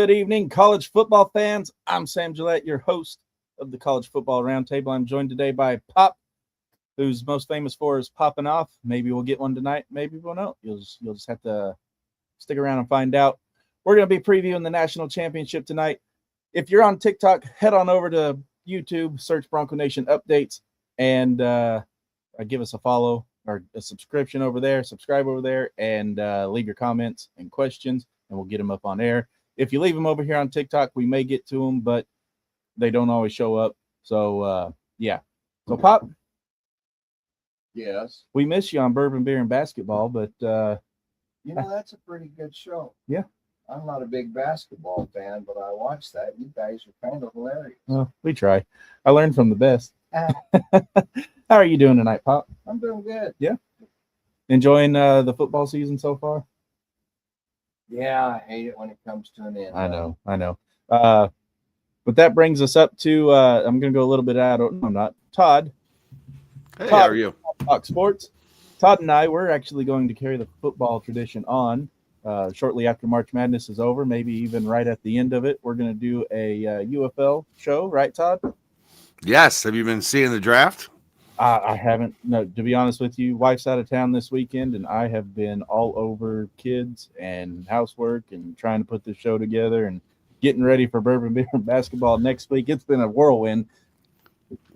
Good evening, college football fans. I'm Sam Gillette, your host of the College Football Roundtable. I'm joined today by Pop, who's most famous for his popping off. Maybe we'll get one tonight. Maybe we'll not. You'll just have to stick around and find out. We're going to be previewing the national championship tonight. If you're on TikTok, head on over to YouTube, search Bronco Nation Updates, and give us a follow or a subscription over there. Subscribe over there and leave your comments and questions, and we'll get them up on air. If you leave them over here on TikTok, we may get to them, but they don't always show up. So, yeah. So, Pop. Yes. We miss you on Bourbon Beer and Basketball, but that's a pretty good show. Yeah. I'm not a big basketball fan, but I watch that. You guys are kind of hilarious. Well, we try. I learned from the best. How are you doing tonight, Pop? I'm doing good. Yeah. Enjoying the football season so far? Yeah, I hate it when it comes to an end. I know. But that brings us up to I'm going to go a little bit out. No, I'm not. Todd. Hey, Todd, how are you? Talk Sports. Todd and I, we're actually going to carry the football tradition on shortly after March Madness is over, maybe even right at the end of it. We're going to do a UFL show, right, Todd? Yes. Have you been seeing the draft? I haven't. No, to be honest with you, wife's out of town this weekend, and I have been all over kids and housework and trying to put this show together and getting ready for Bourbon Beer and Basketball next week. It's been a whirlwind,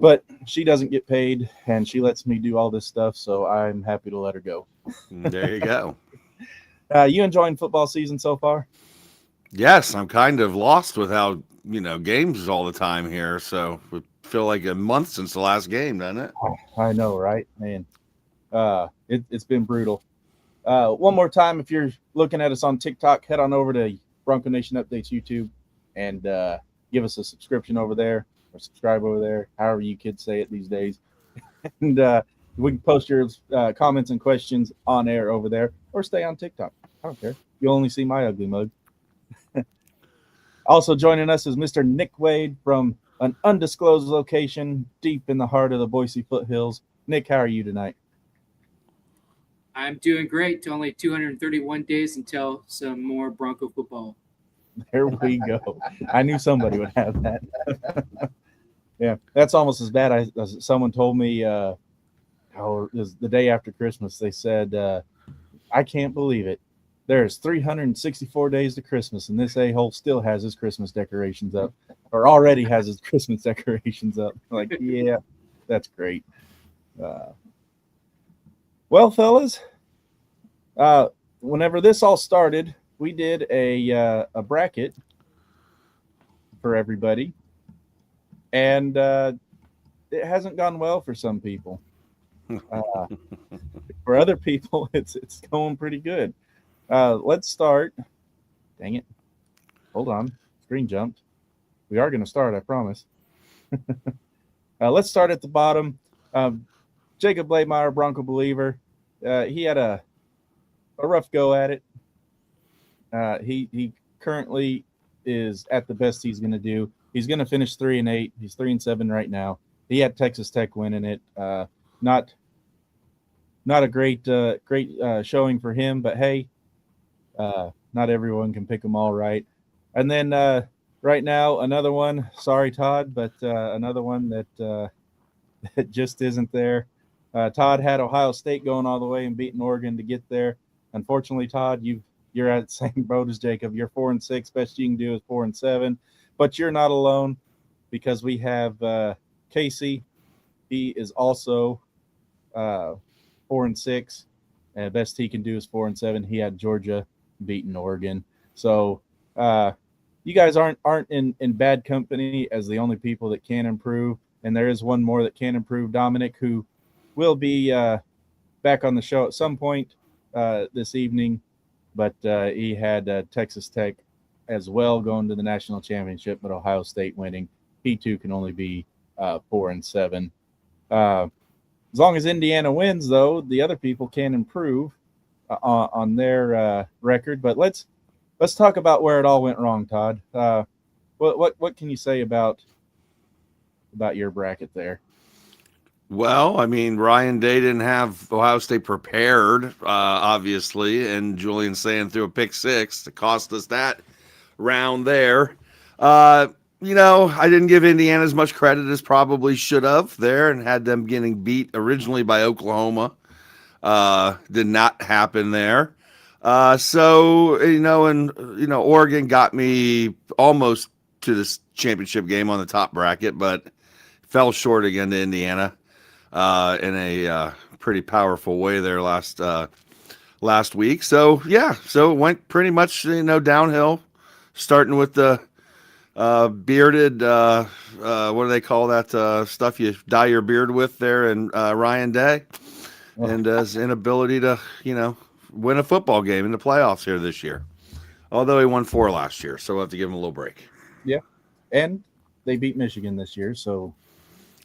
but she doesn't get paid, and she lets me do all this stuff, so I'm happy to let her go. There you go. You enjoying football season so far? Yes, I'm kind of lost without, games all the time here, so it feel like a month since the last game, doesn't it? I know, right, man? It's been brutal. One more time, if you're looking at us on TikTok, head on over to Bronco Nation Updates YouTube and give us a subscription over there or subscribe over there, however you kids say it these days. And we can post your comments and questions on air over there or stay on TikTok. I don't care. You'll only see my ugly mug. Also joining us is Mr. Nick Wade from an undisclosed location deep in the heart of the Boise foothills. Nick, how are you tonight? I'm doing great. Only 231 days until some more Bronco football. There we go. I knew somebody would have that. Yeah, that's almost as bad as someone told me it was the day after Christmas. They said, I can't believe it. There's 364 days to Christmas, and this a-hole still has his Christmas decorations up, or already has his Christmas decorations up. Like, yeah, that's great. Well, fellas, whenever this all started, we did a bracket for everybody, and it hasn't gone well for some people. For other people, it's going pretty good. Let's start. Dang it. Hold on. Screen jumped. We are going to start, I promise. Let's start at the bottom. Jacob Blademeyer, Bronco believer. He had a rough go at it. He currently is at the best he's going to do. He's going to finish 3-8. He's 3-7 right now. He had Texas Tech winning it. Not a great showing for him, but hey, not everyone can pick them all right. And then right now, another one. Sorry, Todd, but another one that just isn't there. Todd had Ohio State going all the way and beating Oregon to get there. Unfortunately, Todd, you're at the same boat as Jacob. You're 4-6. Best you can do is 4-7. But you're not alone because we have Casey. He is also 4-6. And best he can do is 4-7. He had Georgia beating Oregon. So you guys aren't in bad company as the only people that can improve. And there is one more that can improve, Dominic, who will be back on the show at some point this evening. But he had Texas Tech as well going to the national championship, but Ohio State winning. He too can only be 4-7. As long as Indiana wins, though, the other people can improve on their record. But let's talk about where it all went wrong, Todd. What can you say about your bracket there? Well, I mean, Ryan Day didn't have Ohio State prepared, obviously, and Julian Sand threw a pick six to cost us that round there. I didn't give Indiana as much credit as probably should have there, and had them getting beat originally by Oklahoma. Did not happen there. Oregon got me almost to this championship game on the top bracket, but fell short again to Indiana in a pretty powerful way there last week. So it went pretty much downhill, starting with the bearded what do they call that stuff you dye your beard with there, and Ryan Day, and his inability to win a football game in the playoffs here this year. Although he won 4 last year, so we'll have to give him a little break. Yeah, and they beat Michigan this year, so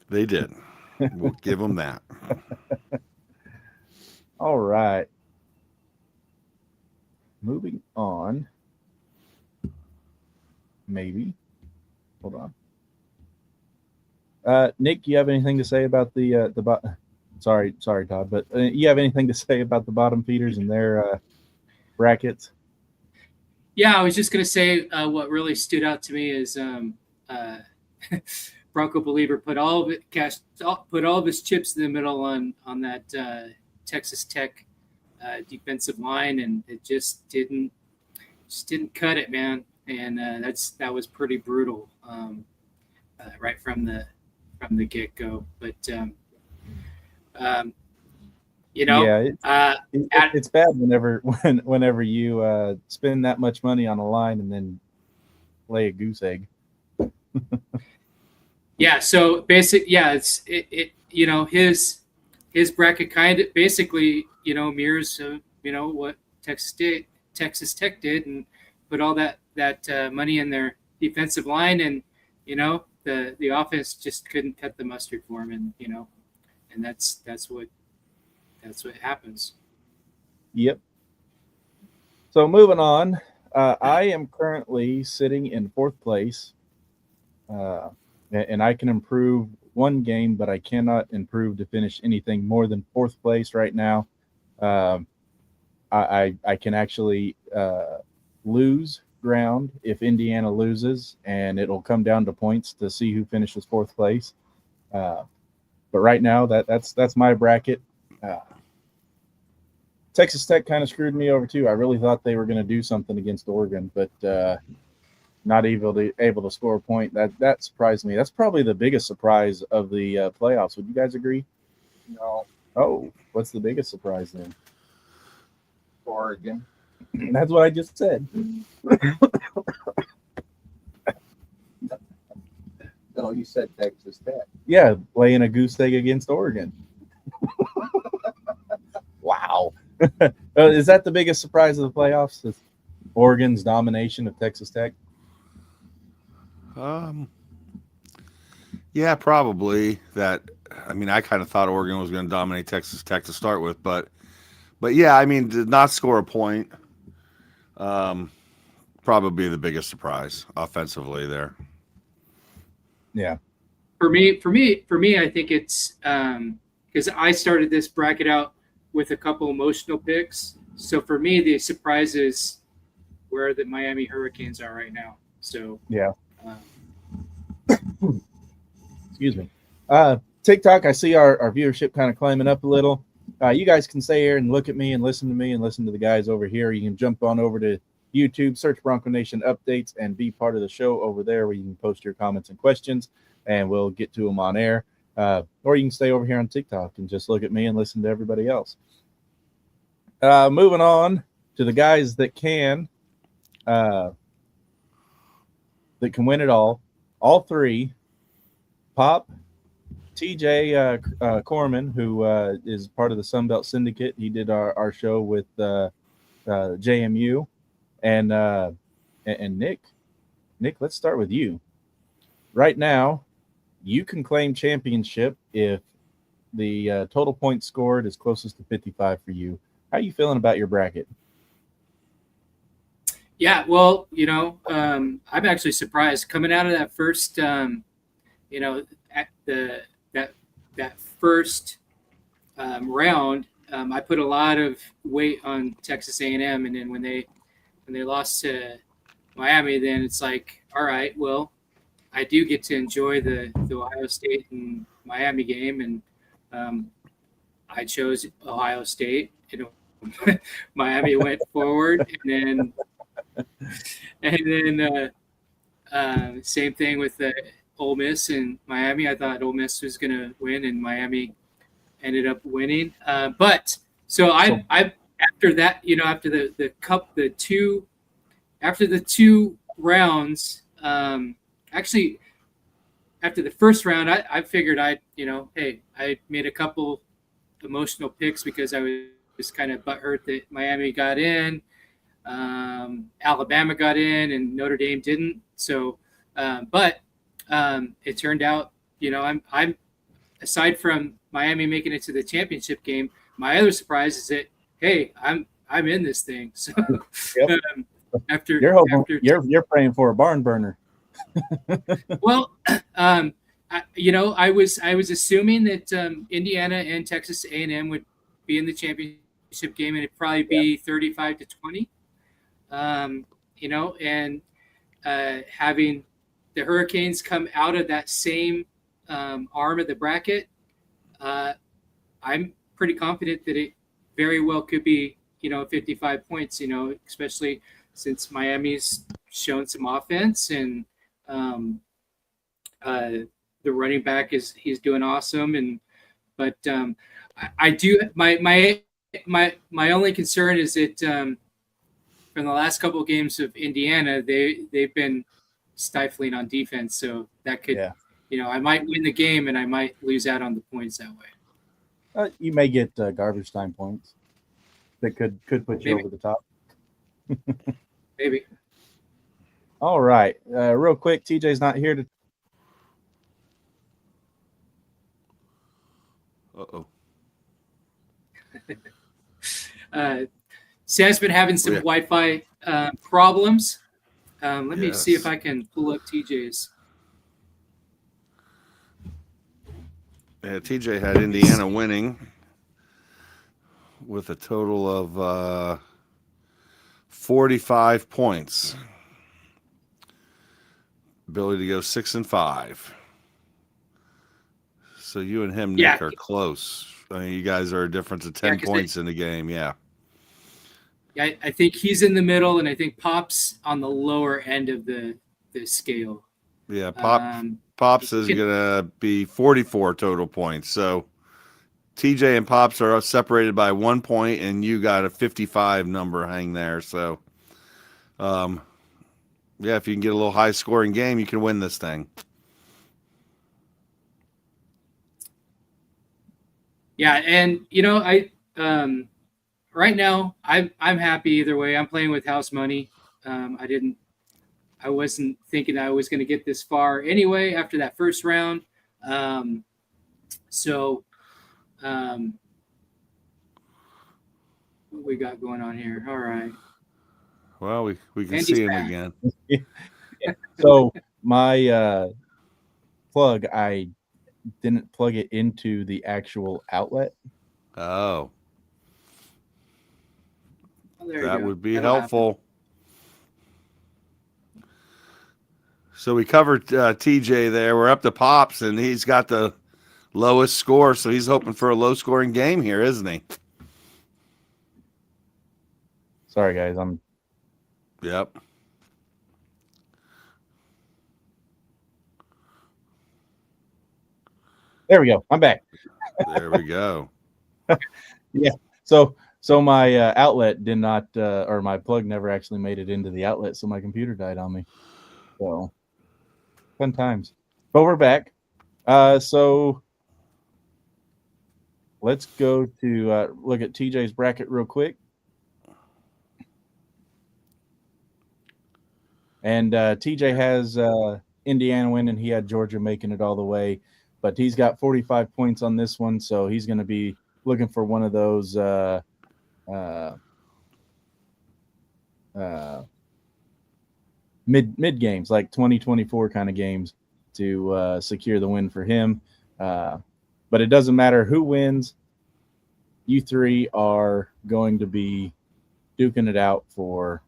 they did. We'll give them that. All right. Moving on. Maybe. Hold on. Nick, you have anything to say about the Sorry, Todd, but you have anything to say about the bottom feeders and their brackets? Yeah, I was just going to say what really stood out to me is Bronco Believer put all of his chips in the middle on that Texas Tech defensive line, and it just didn't cut it, man. And that was pretty brutal right from the get go. But it's bad whenever you spend that much money on a line and then lay a goose egg. Yeah. So it's his bracket kind of basically mirrors what Texas Tech did, and put all that money in their defensive line, and the offense just couldn't cut the mustard for him, and that's what happens. Yep. So moving on, I am currently sitting in 4th place, and I can improve one game, but I cannot improve to finish anything more than 4th place right now. I can actually lose ground if Indiana loses, and it'll come down to points to see who finishes 4th place. But right now, that's my bracket. Texas Tech kind of screwed me over too. I really thought they were going to do something against Oregon, but not able to score a point. That surprised me. That's probably the biggest surprise of the playoffs. Would you guys agree? No, Oh, what's the biggest surprise then? Oregon. That's what I just said. No, you said Texas Tech. Yeah, laying a goose egg against Oregon. Wow. Is that the biggest surprise of the playoffs? Is Oregon's domination of Texas Tech? Yeah, probably that. I mean, I kind of thought Oregon was going to dominate Texas Tech to start with, but yeah, I mean, did not score a point. Probably the biggest surprise offensively there. Yeah. For me, I think it's because I started this bracket out with a couple emotional picks. So for me, the surprise is where the Miami Hurricanes are right now. So yeah. Excuse me. TikTok, I see our viewership kind of climbing up a little. You guys can stay here and look at me and listen to me and listen to the guys over here. You can jump on over to YouTube, search Bronco Nation Updates, and be part of the show over there, where you can post your comments and questions, and we'll get to them on air. Or you can stay over here on TikTok and just look at me and listen to everybody else. Moving on to the guys that can win it all 3. Pop, TJ Corman, who is part of the Sunbelt Syndicate. He did our show with JMU, and Nick. Nick, let's start with you. Right now, you can claim championship if the total points scored is closest to 55 for you. How are you feeling about your bracket? Yeah, well, I'm actually surprised coming out of that first, at that first round. I put a lot of weight on Texas A&M, and then when they lost to Miami, then it's like, all right, well, I do get to enjoy the Ohio State and Miami game, and I chose Ohio State. Miami went forward, and then same thing with the Ole Miss and Miami. I thought Ole Miss was going to win, and Miami ended up winning. But I after that, after after the two rounds, actually after the first round, I figured hey, I made a couple emotional picks because I was kind of butthurt that Miami got in, Alabama got in, and Notre Dame didn't. So, but it turned out, I'm aside from Miami making it to the championship game, my other surprise is that, hey, I'm in this thing. So Yep. You're praying for a barn burner. Well, I was assuming that Indiana and Texas A&M would be in the championship game, and it'd probably be 35-20. And having the Hurricanes come out of that same arm of the bracket, I'm pretty confident that it very well could be 55 points. Especially since Miami's shown some offense, and the running back he's doing awesome. But I do my only concern is that from the last couple of games of Indiana, they've been stifling on defense, so that could I might win the game and I might lose out on the points that way. You may get garbage time points that could put you over the top. Maybe. All right. Real quick, TJ's not here to. Sam's been having some Wi-Fi problems. Let me see if I can pull up TJ's. Yeah, TJ had Indiana winning with a total of 45 points. Ability to go 6-5. So you and him, Nick, are close. I mean, you guys are a difference of 10 points in the game. Yeah. Yeah, I think he's in the middle, and I think Pop's on the lower end of the scale. Yeah, Pops is going to be 44 total points. So TJ and Pops are separated by 1 point, and you got a 55 number hang there. So, if you can get a little high-scoring game, you can win this thing. Yeah, and right now I'm happy either way. I'm playing with house money. I wasn't thinking I was going to get this far anyway after that first round. What we got going on here? All right. Well, we can see him again. So my plug, I didn't plug it into the actual outlet. Oh. That would be helpful. So we covered TJ there. We're up to Pops, and he's got the lowest score, so he's hoping for a low-scoring game here, isn't he? Sorry, guys. Yep. There we go. I'm back. There we go. Yeah. So my outlet did not, or my plug never actually made it into the outlet, so my computer died on me. So fun times. But we're back. So let's go to look at TJ's bracket real quick. And TJ has Indiana winning. He had Georgia making it all the way. But he's got 45 points on this one, so he's going to be looking for one of those mid games, like 2024 kind of games, to secure the win for him. But it doesn't matter who wins. You three are going to be duking it out for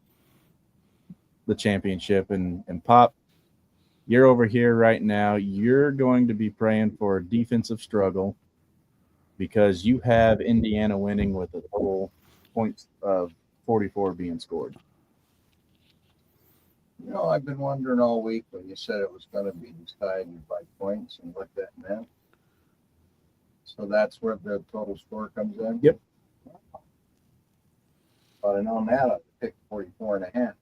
the championship. And Pop, you're over here right now. You're going to be praying for a defensive struggle because you have Indiana winning with a total points of 44 being scored. I've been wondering all week when you said it was going to be decided by points and what that meant. So that's where the total score comes in? Yep. But I know that I'd pick 44.5.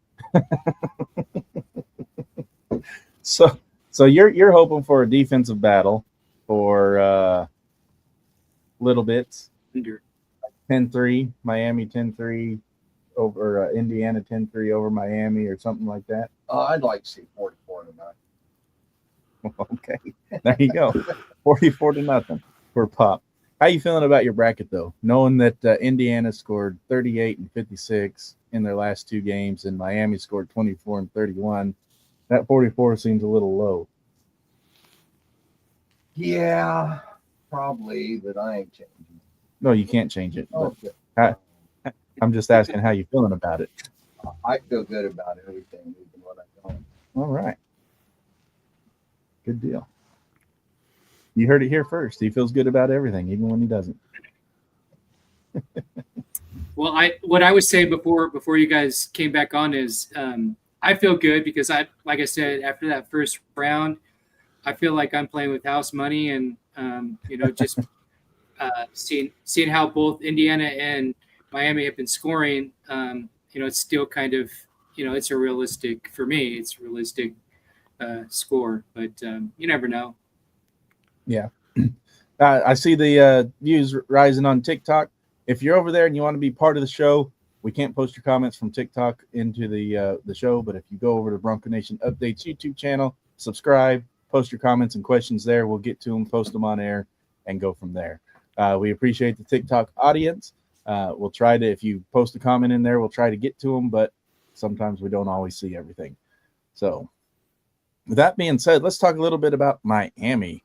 So you're hoping for a defensive battle for little bits. 10-3, Miami 10-3 over Indiana 10-3 over Miami or something like that. I'd like to see 44 tonight. Okay, there you go. 44-0 for Pop. How you feeling about your bracket though, knowing that Indiana scored 38 and 56 in their last two games and Miami scored 24 and 31? That 44 seems a little low. Yeah, probably, but I ain't changing. No, you can't change it. But Okay. I'm just asking how you feeling about it. I feel good about everything, even when I don't. All right. Good deal. You heard it here first. He feels good about everything, even when he doesn't. Well, what I was saying before you guys came back on is I feel good because like I said, after that first round, I feel like I'm playing with house money and just seeing how both Indiana and Miami have been scoring. It's still kind of it's a realistic for me. It's a realistic score, but you never know. Yeah. I see the views rising on TikTok. If you're over there and you want to be part of the show, we can't post your comments from TikTok into the show, but if you go over to Bronco Nation Updates YouTube channel, subscribe, post your comments and questions there. We'll get to them, post them on air, and go from there. We appreciate the TikTok audience. We'll try to, if you post a comment in there, we'll try to get to them, but sometimes we don't always see everything. So with that being said, let's talk a little bit about Miami.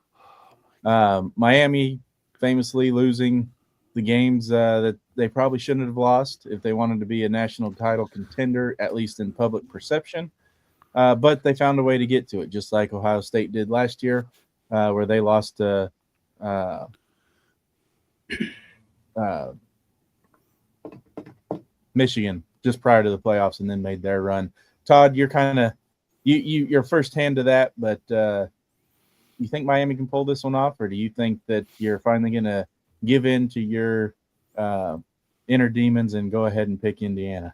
Miami famously losing the games that they probably shouldn't have lost if they wanted to be a national title contender, at least in public perception. But they found a way to get to it, just like Ohio State did last year, where they lost to Michigan just prior to the playoffs and then made their run. Todd, you're kind of you're first hand to that, but you think Miami can pull this one off, or do you think that you're finally going to give in to your inner demons and go ahead and pick Indiana?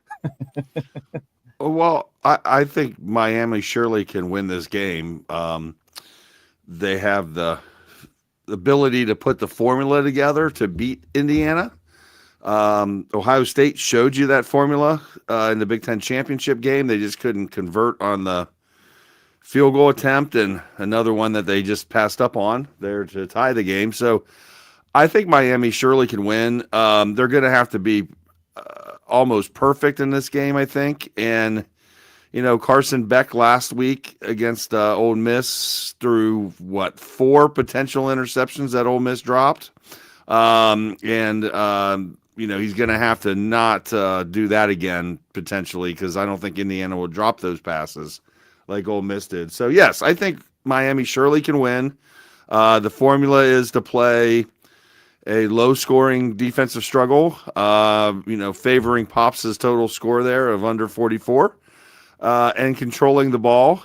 Well, I think Miami surely can win this game. They have the ability to put the formula together to beat Indiana. Ohio State showed you that formula in the Big Ten championship game. They just couldn't convert on the field goal attempt, and another one that they just passed up on there to tie the game. So I think Miami surely can win. They're going to have to be almost perfect in this game, I think. And, Carson Beck last week against Ole Miss threw, 4 potential interceptions that Ole Miss dropped. He's going to have to not do that again, potentially, because I don't think Indiana will drop those passes like Ole Miss did. So, yes, I think Miami surely can win. The formula is to play a low-scoring defensive struggle, favoring Pops' total score there of under 44, and controlling the ball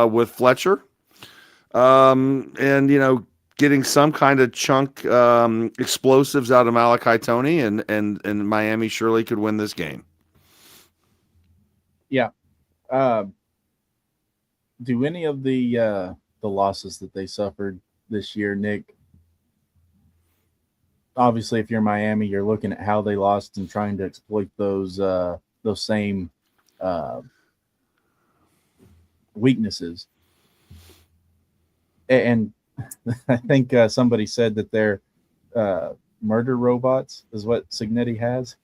with Fletcher, getting some kind of chunk explosives out of Malachi Toney, and Miami surely could win this game. Yeah. Do any of the losses that they suffered this year, Nick? Obviously, if you're Miami, you're looking at how they lost and trying to exploit those same weaknesses. And I think somebody said that they're murder robots is what Signetti has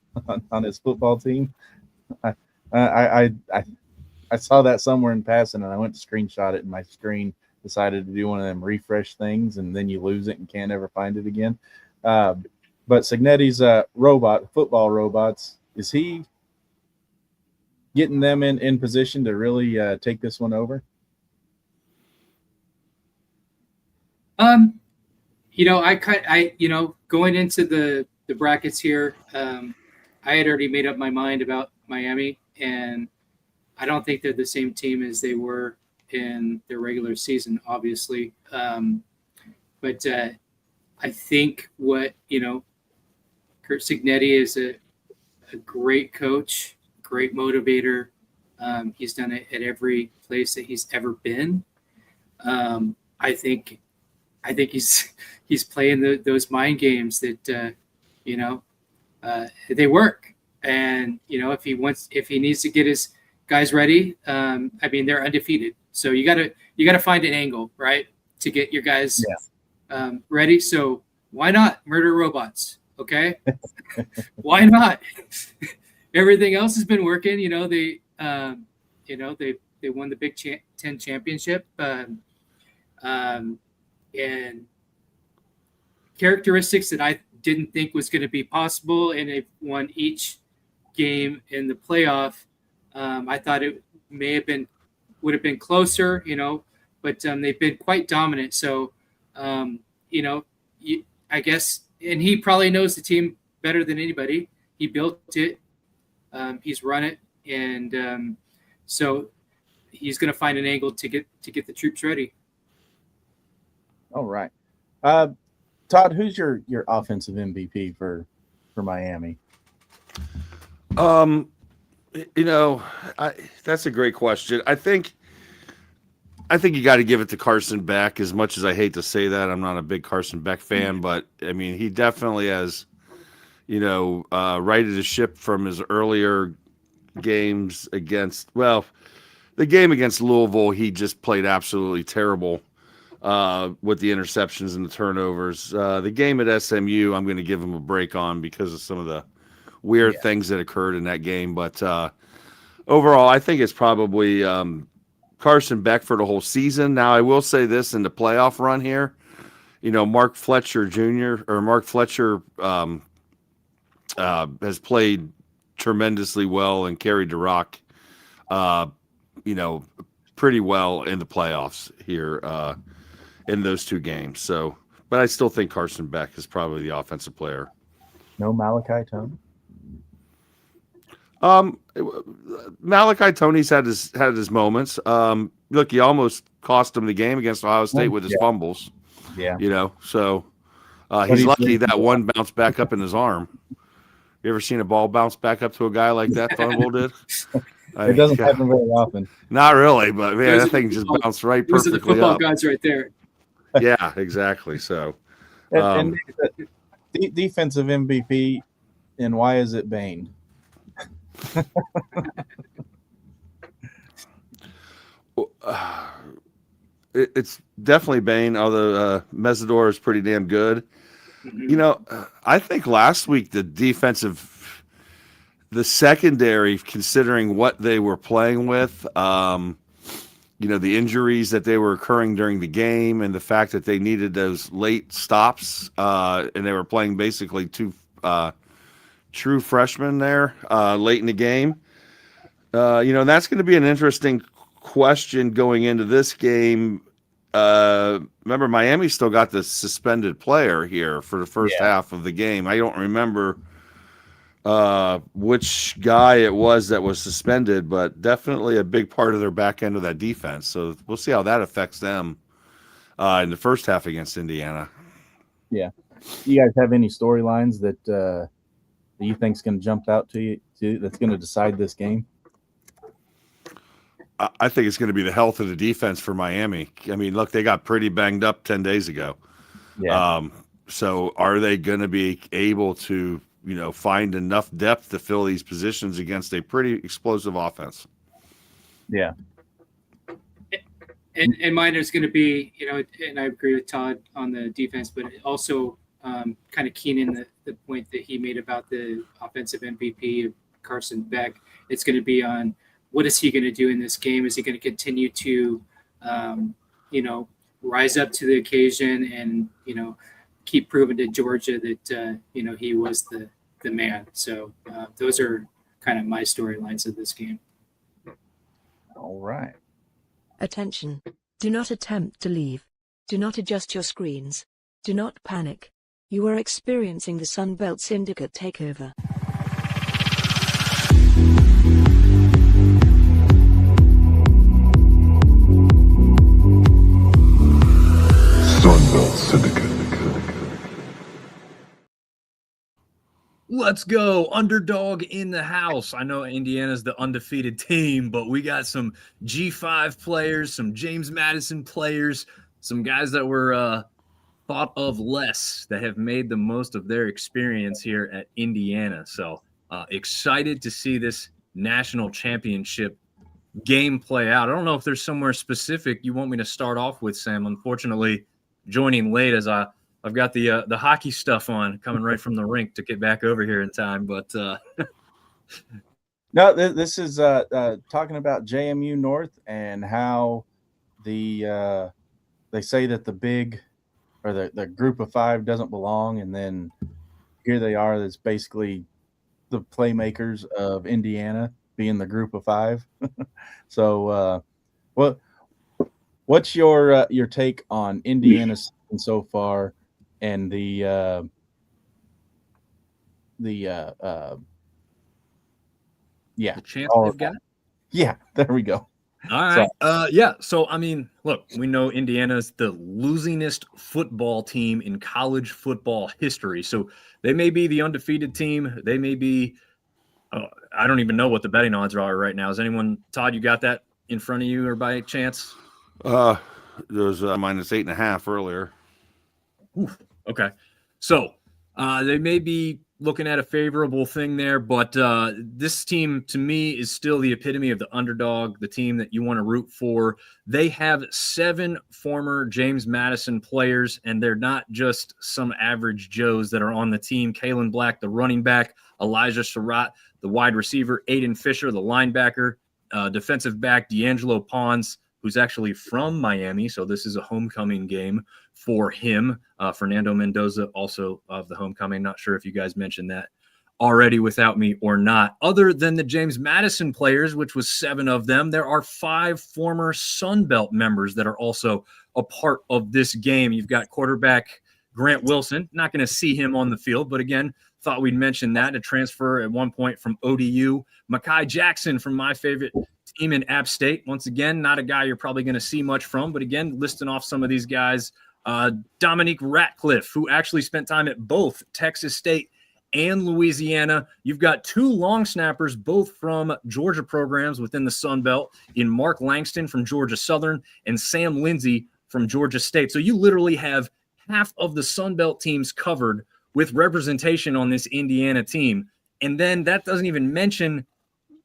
on his football team. I saw that somewhere in passing, and I went to screenshot it, and my screen decided to do one of them refresh things, and then you lose it and can't ever find it again. But Signetti's football robots, is he getting them in position to really take this one over? Going into the brackets here, I had already made up my mind about Miami, and I don't think they're the same team as they were in their regular season, obviously. But I think Kurt Signetti is a great coach, great motivator. He's done it at every place that he's ever been. I think he's playing those mind games that they work. And if he needs to get his guys ready, they're undefeated. So you gotta find an angle, right, to get your guys ready. So why not murder robots? Okay, why not? Everything else has been working. They won the Big Ten championship, and characteristics that I didn't think was going to be possible, and they've won each game in the playoff. I thought it would have been closer, but they've been quite dominant. So, I guess, and he probably knows the team better than anybody. He built it, he's run it, and so he's going to find an angle to get the troops ready. All right, Todd, who's your offensive MVP for Miami? That's a great question. I think you got to give it to Carson Beck. As much as I hate to say that, I'm not a big Carson Beck fan, but he definitely has, righted his ship from his earlier games against. Well, the game against Louisville, he just played absolutely terrible with the interceptions and the turnovers. The game at SMU, I'm going to give him a break on because of some of the weird things that occurred in that game. But overall, I think it's probably Carson Beck for the whole season. Now, I will say this in the playoff run here, Mark Fletcher has played tremendously well and carried the rock, pretty well in the playoffs here in those two games. So, but I still think Carson Beck is probably the offensive player. No Malachi Tone? Malachi Tony's had his moments. Look, he almost cost him the game against Ohio State with his fumbles. Yeah. So he's lucky that one bounced back up in his arm. You ever seen a ball bounce back up to a guy like that Thunderbolt did? It doesn't happen very often. Not really, but man, that thing just bounced right perfectly up. Those are the football up. guys right there. Yeah, exactly. So, and defensive MVP, and why is it Bain? It's definitely Bain, although Mesidor is pretty damn good. Mm-hmm. I think last week the secondary, considering what they were playing with, the injuries that they were occurring during the game and the fact that they needed those late stops, and they were playing basically two true freshmen there late in the game. That's going to be an interesting question going into this game. Remember, Miami still got the suspended player here for the first half of the game. I don't remember which guy it was that was suspended, but definitely a big part of their back end of that defense. So we'll see how that affects them in the first half against Indiana. Yeah. You guys have any storylines that you think is going to jump out to you that's going to decide this game? I think it's going to be the health of the defense for Miami. Look, they got pretty banged up 10 days ago. Yeah. So are they going to be able to, find enough depth to fill these positions against a pretty explosive offense? Yeah. And mine is going to be, and I agree with Todd on the defense, but also kind of keen in the point that he made about the offensive MVP of Carson Beck. It's going to be on what is he going to do in this game? Is he going to continue to, rise up to the occasion and, keep proving to Georgia that, he was the man. So those are kind of my storylines of this game. All right. Attention. Do not attempt to leave. Do not adjust your screens. Do not panic. You are experiencing the Sunbelt Syndicate takeover. Sunbelt Syndicate. Let's go. Underdog in the house. I know Indiana's the undefeated team, but we got some G5 players, some James Madison players, some guys that were thought of less that have made the most of their experience here at Indiana. So excited to see this national championship game play out. I don't know if there's somewhere specific you want me to start off with, Sam. Unfortunately, joining late as I've got the hockey stuff on, coming right from the rink to get back over here in time. But no, this is talking about JMU North and how the they say that the big or the group of five doesn't belong, and then here they are. That's basically the playmakers of Indiana being the group of five. So, what's your take on Indiana so far, and the chance all they've of that. got. Yeah, there we go. All right. Yeah. So, I mean, look, we know Indiana's the losingest football team in college football history. So they may be the undefeated team. They may be, I don't even know what the betting odds are right now. Is anyone, Todd, you got that in front of you or by chance? There was minus 8.5 earlier. Oof. Okay. So they may be looking at a favorable thing there, but this team to me is still the epitome of the underdog, the team that you want to root for. They have 7 former James Madison players, and they're not just some average Joes that are on the team. Kalen Black, the running back, Elijah Surratt, the wide receiver, Aiden Fisher, the linebacker, defensive back, D'Angelo Pons, who's actually from Miami, so this is a homecoming game for him. Fernando Mendoza, also of the homecoming. Not sure if you guys mentioned that already without me or not. Other than the James Madison players, which was 7 of them, there are 5 former Sunbelt members that are also a part of this game. You've got quarterback Grant Wilson. Not going to see him on the field, but again, thought we'd mention that. A transfer at one point from ODU. Mekhi Jackson from my favorite team in App State. Once again, not a guy you're probably going to see much from, but again, listing off some of these guys. Dominique Ratcliffe, who actually spent time at both Texas State and Louisiana. You've got 2 long snappers, both from Georgia programs within the Sun Belt, in Mark Langston from Georgia Southern and Sam Lindsay from Georgia State. So you literally have half of the Sun Belt teams covered with representation on this Indiana team. And then that doesn't even mention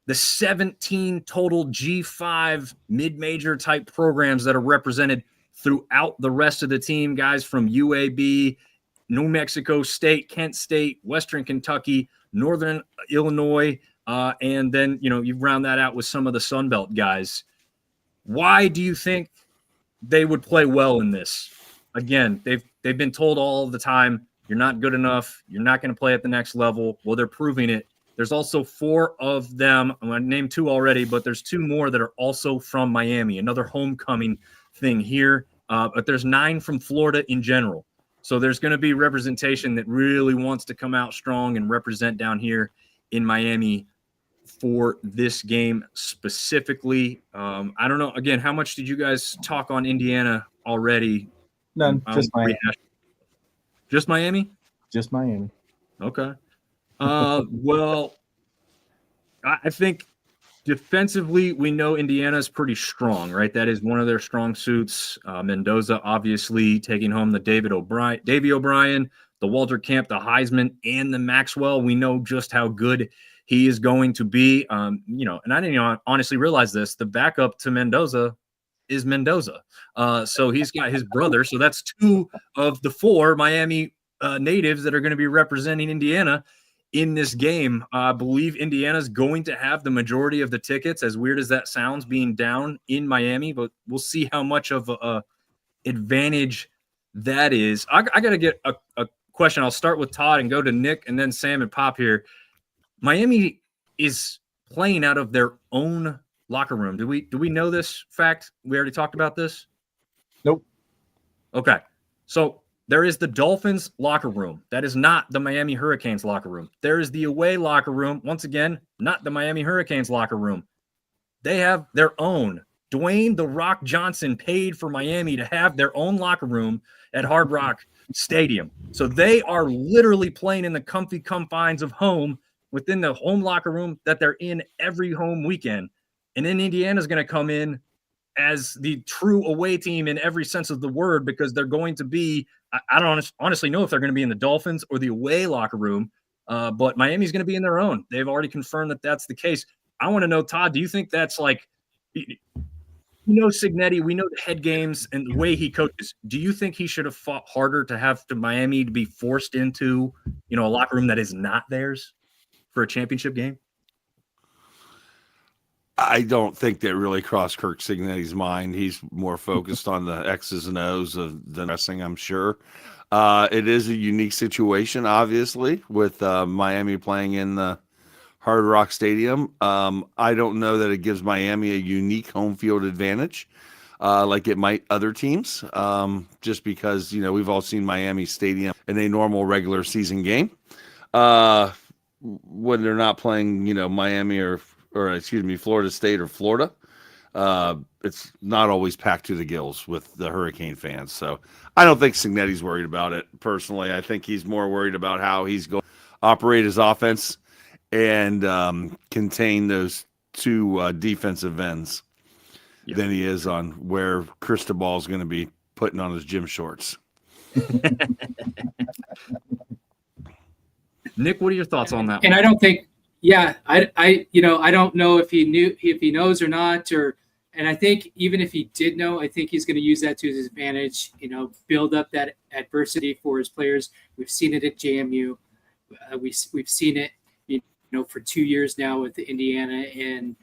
the 17 total G5 mid-major type programs that are represented throughout the rest of the team. Guys from UAB, New Mexico State, Kent State, Western Kentucky, Northern Illinois, and then, you round that out with some of the Sun Belt guys. Why do you think they would play well in this? Again, they've been told all the time, you're not good enough, you're not going to play at the next level. Well, they're proving it. There's also 4 of them. I'm going to name 2 already, but there's 2 more that are also from Miami, another homecoming thing here. But there's 9 from Florida in general. So there's going to be representation that really wants to come out strong and represent down here in Miami for this game specifically. I don't know. Again, how much did you guys talk on Indiana already? None. Just Miami. Just Miami? Just Miami. Okay. Well, I think defensively, we know Indiana's pretty strong, right? That is one of their strong suits. Mendoza, obviously, taking home the Davy O'Brien, the Walter Camp, the Heisman, and the Maxwell. We know just how good he is going to be. And I didn't honestly realize this. The backup to Mendoza is Mendoza. So he's got his brother. So that's 2 of the 4 Miami natives that are going to be representing Indiana in this game. I believe Indiana's going to have the majority of the tickets, as weird as that sounds, being down in Miami, but we'll see how much of a advantage that is. I got to get a question. I'll start with Todd and go to Nick and then Sam and Pop here. Miami is playing out of their own locker room. Do we know this fact? We already talked about this? Nope. Okay. So there is the Dolphins locker room. That is not the Miami Hurricanes locker room. There is the away locker room. Once again, not the Miami Hurricanes locker room. They have their own. Dwayne "The Rock" Johnson paid for Miami to have their own locker room at Hard Rock Stadium. So they are literally playing in the comfy confines of home within the home locker room that they're in every home weekend. And then Indiana's going to come in as the true away team in every sense of the word, because they're going to be, I don't honestly know if they're going to be in the Dolphins or the away locker room, but Miami's going to be in their own. They've already confirmed that that's the case. I want to know, Todd, do you think that's like, we know Signetti, we know the head games and the way he coaches. Do you think he should have fought harder to have to Miami to be forced into, a locker room that is not theirs for a championship game? I don't think that really crossed Kirk Signetti's mind. He's more focused on the X's and O's of the wrestling, I'm sure. It is a unique situation, obviously, with Miami playing in the Hard Rock Stadium. I don't know that it gives Miami a unique home field advantage like it might other teams, just because, we've all seen Miami Stadium in a normal regular season game. When they're not playing, Miami or Florida State or Florida, it's not always packed to the gills with the Hurricane fans. So I don't think Signetti's worried about it personally. I think he's more worried about how he's going to operate his offense and contain those two defensive ends than he is on where Cristobal is going to be putting on his gym shorts. Nick, what are your thoughts on that? And I don't think, I don't know if he knows or not, and I think even if he did know, I think he's going to use that to his advantage, build up that adversity for his players. We've seen it at JMU. We've seen it, for 2 years now with the Indiana, and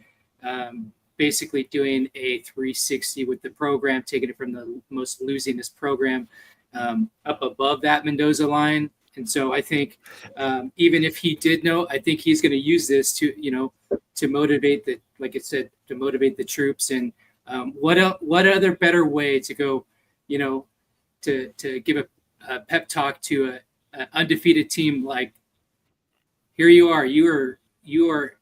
basically doing a 360 with the program, taking it from the most losingest program up above that Mendoza line. And so I think even if he did know, I think he's going to use this to, to motivate to motivate the troops. And what other better way to go, to give a pep talk to an undefeated team like, here you are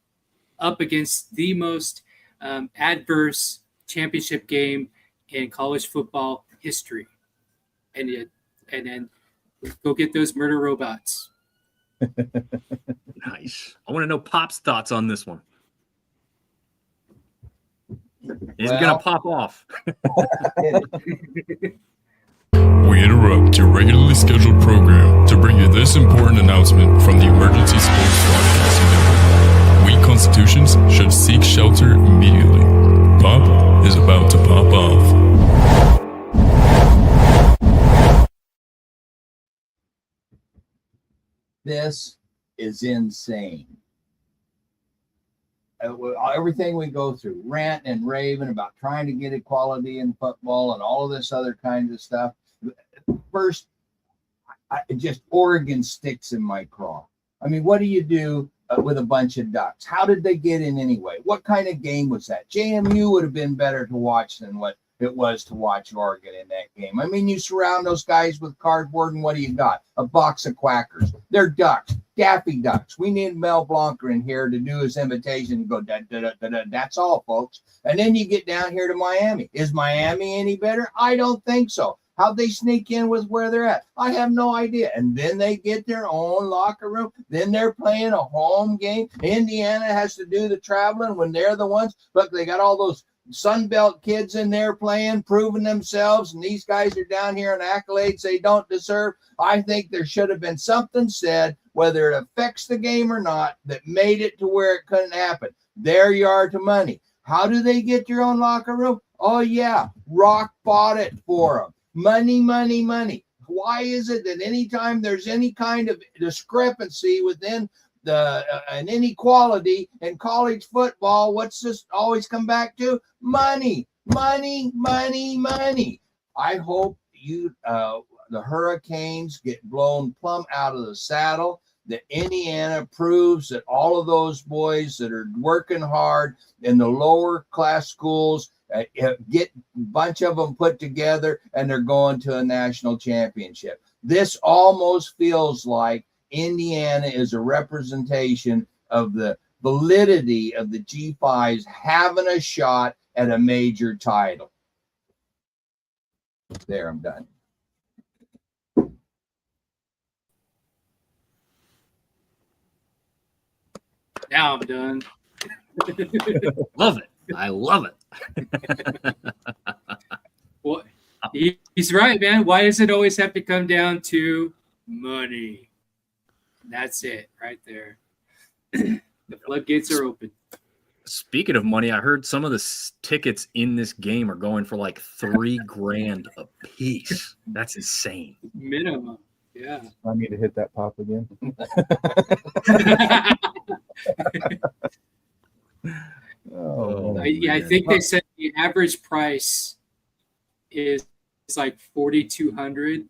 up against the most adverse championship game in college football history, and then go get those murder robots. Nice. I want to know Pop's thoughts on this one. Is it going to pop off? We interrupt your regularly scheduled program to bring you this important announcement from the Emergency Sports Broadcasting Network. Weak constitutions should seek shelter immediately. Pop is about to pop off. This is insane. Everything we go through, rant and raving about trying to get equality in football and all of this other kind of stuff. First, just Oregon sticks in my craw. I mean, what do you do with a bunch of ducks? How did they get in anyway? What kind of game was that? JMU would have been better to watch than what it was to watch Oregon in that game. I mean, you surround those guys with cardboard, and what do you got? A box of quackers. They're ducks, Daffy Ducks. We need Mel Blanca in here to do his invitation and go, da, da, da, da, da. That's all, folks. And then you get down here to Miami. Is Miami any better? I don't think so. How'd they sneak in with where they're at? I have no idea. And then they get their own locker room. Then they're playing a home game. Indiana has to do the traveling when they're the ones. Look, they got all those Sunbelt kids in there playing, proving themselves, and these guys are down here on accolades they don't deserve. I think there should have been something said, whether it affects the game or not, that made it to where it couldn't happen. There you are to money. How do they get their own locker room? Oh, yeah, Rock bought it for them. Money, money, money. Why is it that anytime there's any kind of discrepancy within an inequality in college football, what's this always come back to? Money, money, money, money. I hope the Hurricanes get blown plumb out of the saddle. that Indiana proves that all of those boys that are working hard in the lower class schools get a bunch of them put together and they're going to a national championship. This almost feels like Indiana is a representation of the validity of the G5s having a shot at a major title. There, I'm done. Now I'm done. Love it. I love it. Well, he's right, man. Why does it always have to come down to money? That's it right there. The floodgates are open. Speaking of money, I heard some of the tickets in this game are going for like $3,000 a piece. That's insane. Minimum. Yeah. I need to hit that pop again. Oh, I think they said the average price is like 4,200.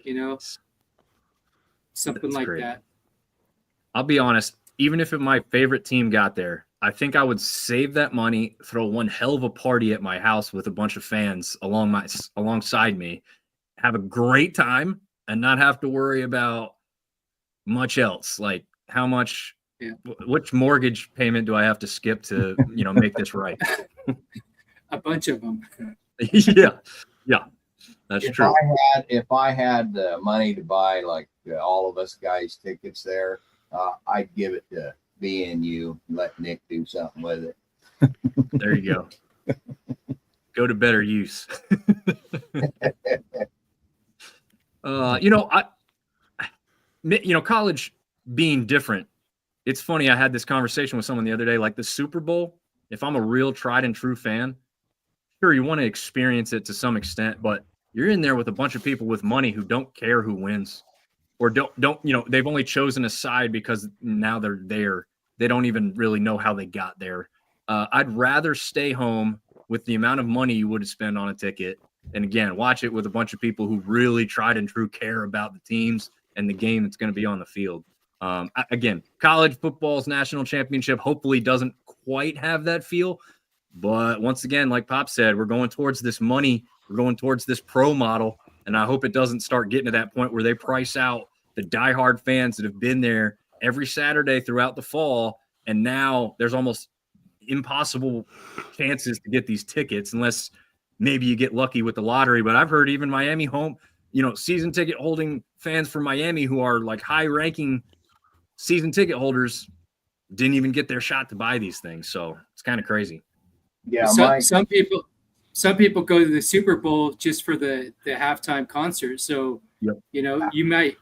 You know, something That's like great. that. I'll be honest, even if my favorite team got there, I think I would save that money, throw one hell of a party at my house with a bunch of fans alongside me, have a great time, and not have to worry about much else. Like how much, which mortgage payment do I have to skip to, make this right? A bunch of them. Yeah, that's true. If I had the money to buy like all of us guys tickets there, I'd give it to BNU, let Nick do something with it. There you go. Go to better use. College being different. It's funny. I had this conversation with someone the other day, like the Super Bowl. If I'm a real tried and true fan, sure, you want to experience it to some extent, but you're in there with a bunch of people with money who don't care who wins, or don't, they've only chosen a side because now they're there. They don't even really know how they got there. I'd rather stay home with the amount of money you would spend on a ticket, and again, watch it with a bunch of people who really tried and true care about the teams and the game that's going to be on the field. Again, college football's national championship hopefully doesn't quite have that feel. But once again, like Pop said, we're going towards this money. We're going towards this pro model. And I hope it doesn't start getting to that point where they price out the diehard fans that have been there every Saturday throughout the fall. And now there's almost impossible chances to get these tickets unless maybe you get lucky with the lottery. But I've heard even Miami home, season ticket holding fans from Miami who are like high ranking season ticket holders didn't even get their shot to buy these things. So it's kind of crazy. Yeah, some people go to the Super Bowl just for the halftime concert. So, you might,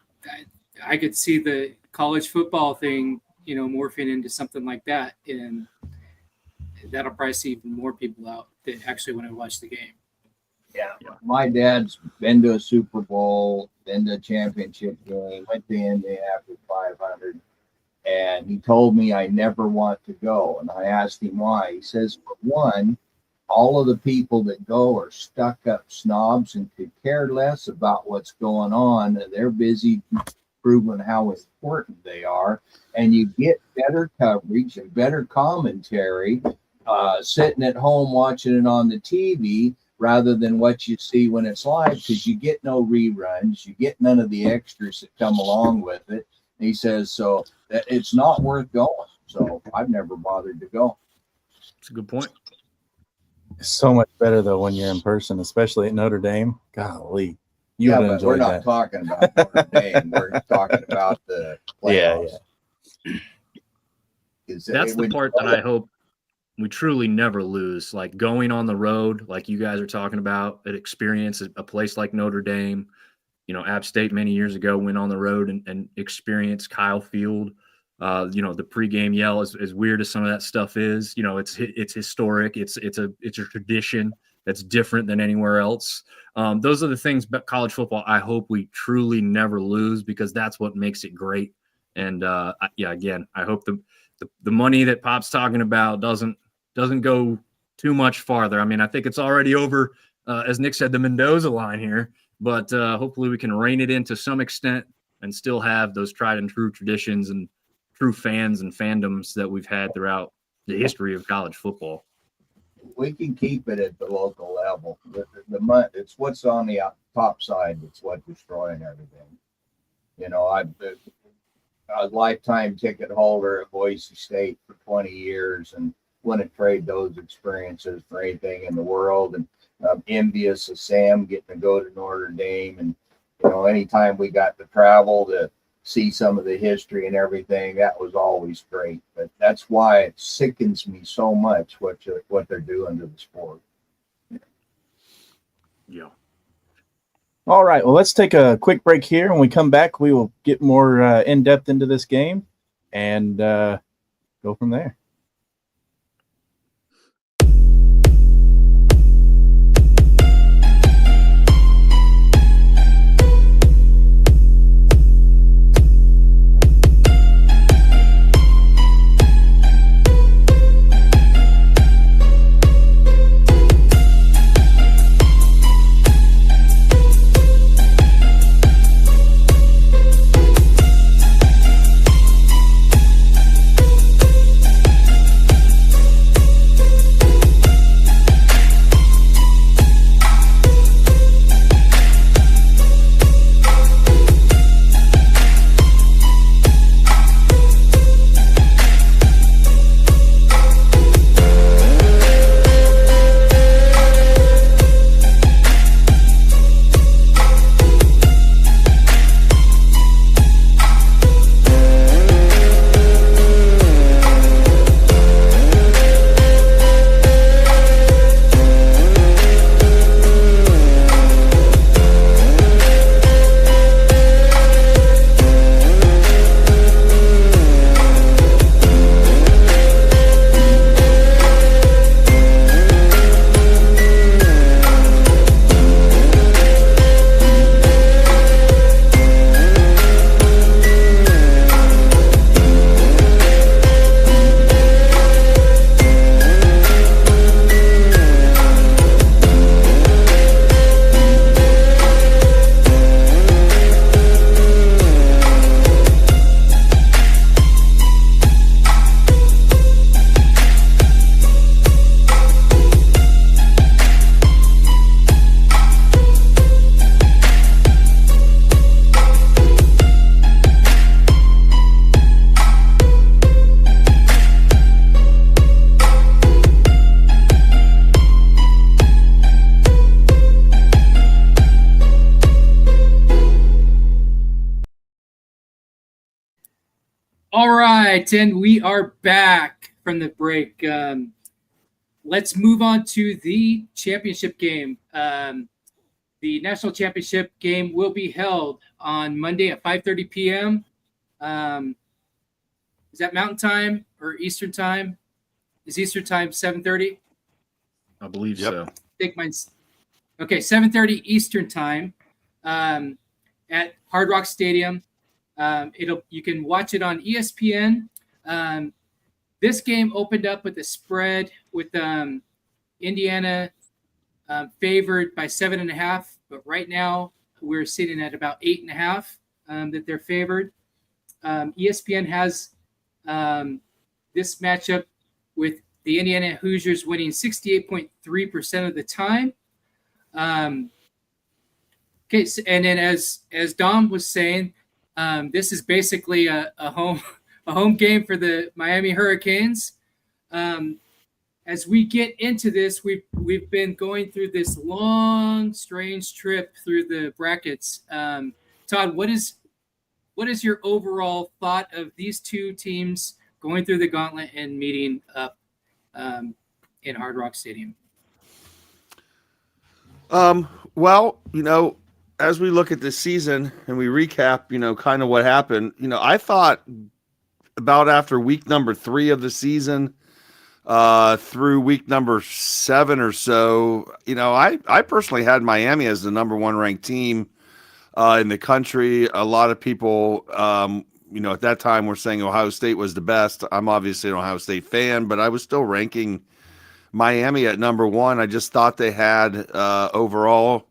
I could see the college football thing, morphing into something like that. And that'll probably see even more people out that actually want to watch the game. Yeah. My dad's been to a Super Bowl, been to a championship game, went to Indy after 500. And he told me I never want to go. And I asked him why. He says, for one, all of the people that go are stuck up snobs and could care less about what's going on. They're busy proving how important they are. And you get better coverage and better commentary sitting at home watching it on the TV rather than what you see when it's live, because you get no reruns. You get none of the extras that come along with it. He says, so that it's not worth going. So I've never bothered to go. It's a good point. It's so much better though when you're in person, especially at Notre Dame. Golly, you would enjoy we're not that. talking about Notre Dame. We're talking about the playoffs. That's the part that I hope we truly never lose. Like going on the road, like you guys are talking about, an experience a place like Notre Dame. App State many years ago went on the road and experienced Kyle Field. The pregame yell, as weird as some of that stuff is, it's historic. It's a tradition that's different than anywhere else. Those are the things about college football I hope we truly never lose, because that's what makes it great. And again, I hope the money that Pop's talking about doesn't go too much farther. I mean, I think it's already over, as Nick said, the Mendoza line here. But hopefully we can rein it in to some extent and still have those tried and true traditions and true fans and fandoms that we've had throughout the history of college football. We can keep it at the local level. It's what's on the top side that's what destroying everything. You know, I'm a lifetime ticket holder at Boise State for 20 years and wouldn't trade those experiences for anything in the world. And I'm envious of Sam getting to go to Notre Dame. And, you know, anytime we got to travel to see some of the history and everything, that was always great. But that's why it sickens me so much what they're doing to the sport. Yeah. All right. Well, let's take a quick break here. When we come back, we will get more in depth into this game and go from there. All right, and we are back from the break. Let's move on to the championship game. The national championship game will be held on Monday at 5:30 p.m. Is that Mountain Time or Eastern Time? Is Eastern Time 7:30? I believe so. I think mine's okay. 7:30 Eastern Time at Hard Rock Stadium. You can watch it on ESPN. This game opened up with a spread with Indiana favored by 7.5, but right now we're sitting at about 8.5 that they're favored. ESPN has this matchup with the Indiana Hoosiers winning 68.3% of the time. Okay, so, and then as Dom was saying, this is basically a home game for the Miami Hurricanes. As we get into this, we've been going through this long, strange trip through the brackets. Todd, what is your overall thought of these two teams going through the gauntlet and meeting up in Hard Rock Stadium? Well, as we look at this season and we recap, kind of what happened, I thought about after week number 3 of the season through week number 7 or so, I personally had Miami as the number 1 ranked team in the country. A lot of people, at that time were saying Ohio State was the best. I'm obviously an Ohio State fan, but I was still ranking Miami at number 1. I just thought they had overall,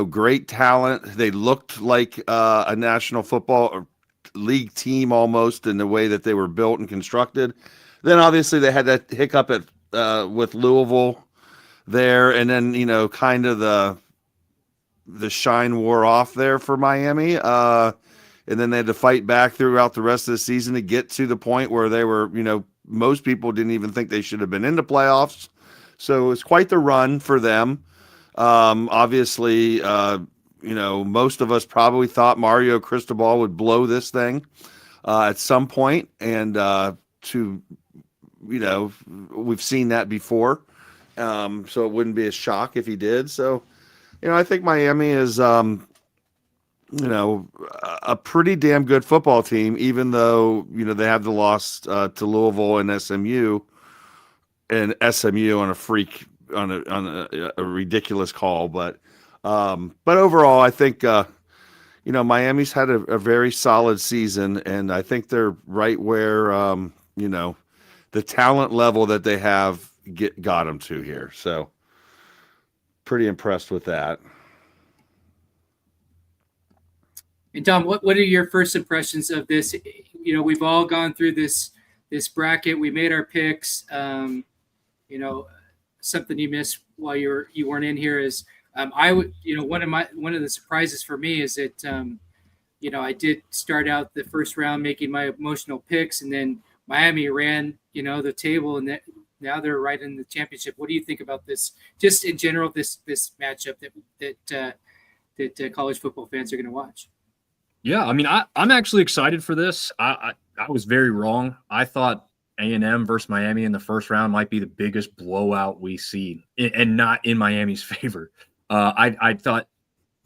great talent. They looked like a National Football League team almost in the way that they were built and constructed. Then obviously they had that hiccup with Louisville there, and then kind of the shine wore off there for Miami. And then they had to fight back throughout the rest of the season to get to the point where they were, most people didn't even think they should have been into playoffs. So it was quite the run for them. Obviously, most of us probably thought Mario Cristobal would blow this thing at some point, and we've seen that before, so it wouldn't be a shock if he did. So, I think Miami is, a pretty damn good football team, even though they have the loss to Louisville and SMU on a ridiculous call, but overall, I think Miami's had a very solid season, and I think they're right where the talent level that they have got them to here. So pretty impressed with that. And Tom, what are your first impressions of this? We've all gone through this bracket. We made our picks. Something you missed while you weren't in here is one of the surprises for me is that I did start out the first round making my emotional picks, and then Miami ran the table, and now they're right in the championship. What do you think about this? Just in general, this matchup that college football fans are going to watch. Yeah, I mean, I'm actually excited for this. I was very wrong. I thought A&M versus Miami in the first round might be the biggest blowout we see, and not in Miami's favor. I thought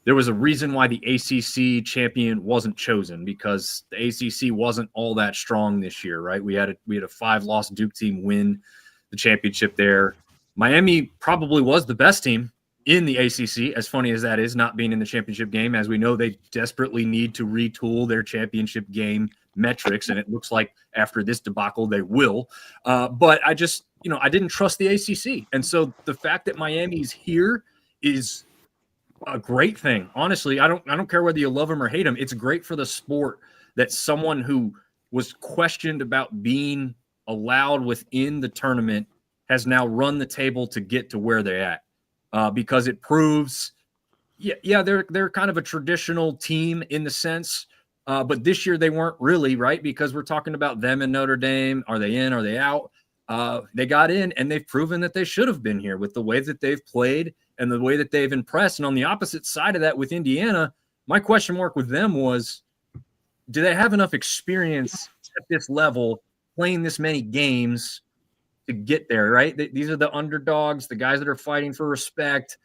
there was a reason why the ACC champion wasn't chosen, because the ACC wasn't all that strong this year, right? We had a 5-loss Duke team win the championship there. Miami probably was the best team in the ACC, as funny as that is, not being in the championship game. As we know, they desperately need to retool their championship game metrics, and it looks like after this debacle they will. But I just, I didn't trust the ACC, and so the fact that Miami's here is a great thing. Honestly, I don't care whether you love them or hate them. It's great for the sport that someone who was questioned about being allowed within the tournament has now run the table to get to where they're at. Because it proves, they're kind of a traditional team in the sense, but this year they weren't really, right? Because we're talking about them and Notre Dame. Are they in? Are they out? They got in, and they've proven that they should have been here with the way that they've played and the way that they've impressed. And on the opposite side of that with Indiana, my question mark with them was, do they have enough experience at this level playing this many games to get there, right? These are the underdogs, the guys that are fighting for respect.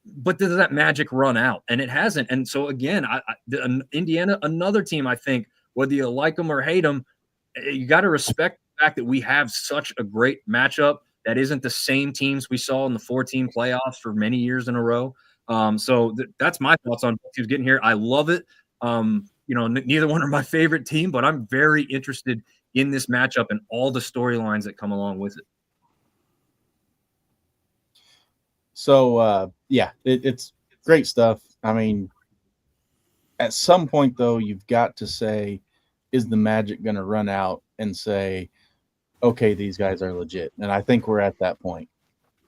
But does that magic run out? And it hasn't. And so, again, Indiana, another team, I think, whether you like them or hate them, you got to respect the fact that we have such a great matchup that isn't the same teams we saw in the 4-team playoffs for many years in a row. So that's my thoughts on both teams getting here. I love it. Neither one are my favorite team, but I'm very interested in this matchup and all the storylines that come along with it. So, it's great stuff. I mean, at some point, though, you've got to say, is the magic going to run out and say, okay, these guys are legit? And I think we're at that point.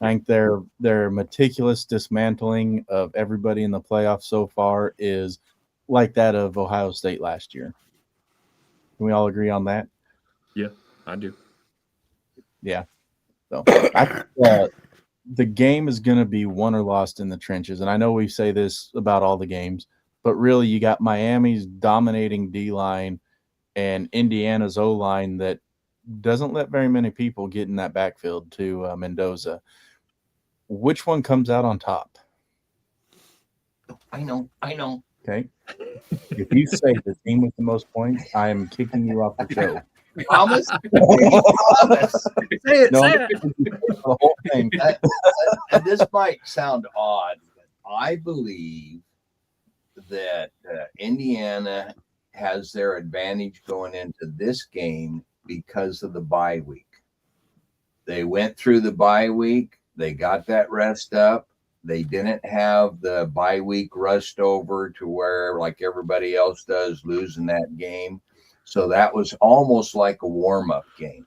I think their meticulous dismantling of everybody in the playoffs so far is like that of Ohio State last year. Can we all agree on that? Yeah, I do. Yeah. So the game is going to be won or lost in the trenches. And I know we say this about all the games, but really you got Miami's dominating D-line and Indiana's O-line that doesn't let very many people get in that backfield to Mendoza. Which one comes out on top? I know. Okay. If you say the team with the most points, I am kicking you off the show. Promise? Promise. Say it. The whole thing. And this might sound odd, but I believe that Indiana has their advantage going into this game because of the bye week. They went through the bye week. They got that rest up. They didn't have the bye week rushed over to where, like everybody else does, losing that game. So that was almost like a warm-up game.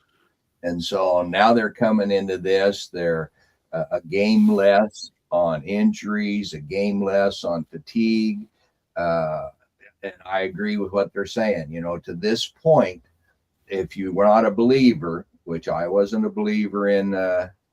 And so now they're coming into this. They're a game less on injuries, a game less on fatigue. And I agree with what they're saying. You know, to this point, if you were not a believer, which I wasn't a believer in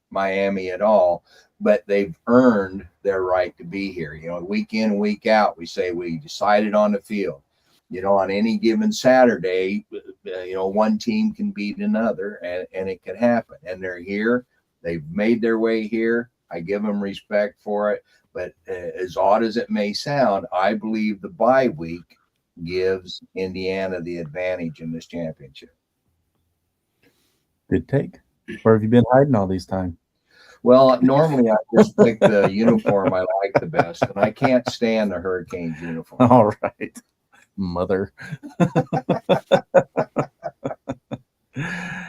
Miami at all, but they've earned their right to be here. You know, week in, week out, we say we decided on the field. You know, on any given Saturday, you know, one team can beat another, and it can happen. And they're here. They've made their way here. I give them respect for it. But as odd as it may sound, I believe the bye week gives Indiana the advantage in this championship. Good take. Where have you been hiding all these time? Well, normally I just pick the uniform I like the best, and I can't stand the Hurricanes uniform. All right, mother.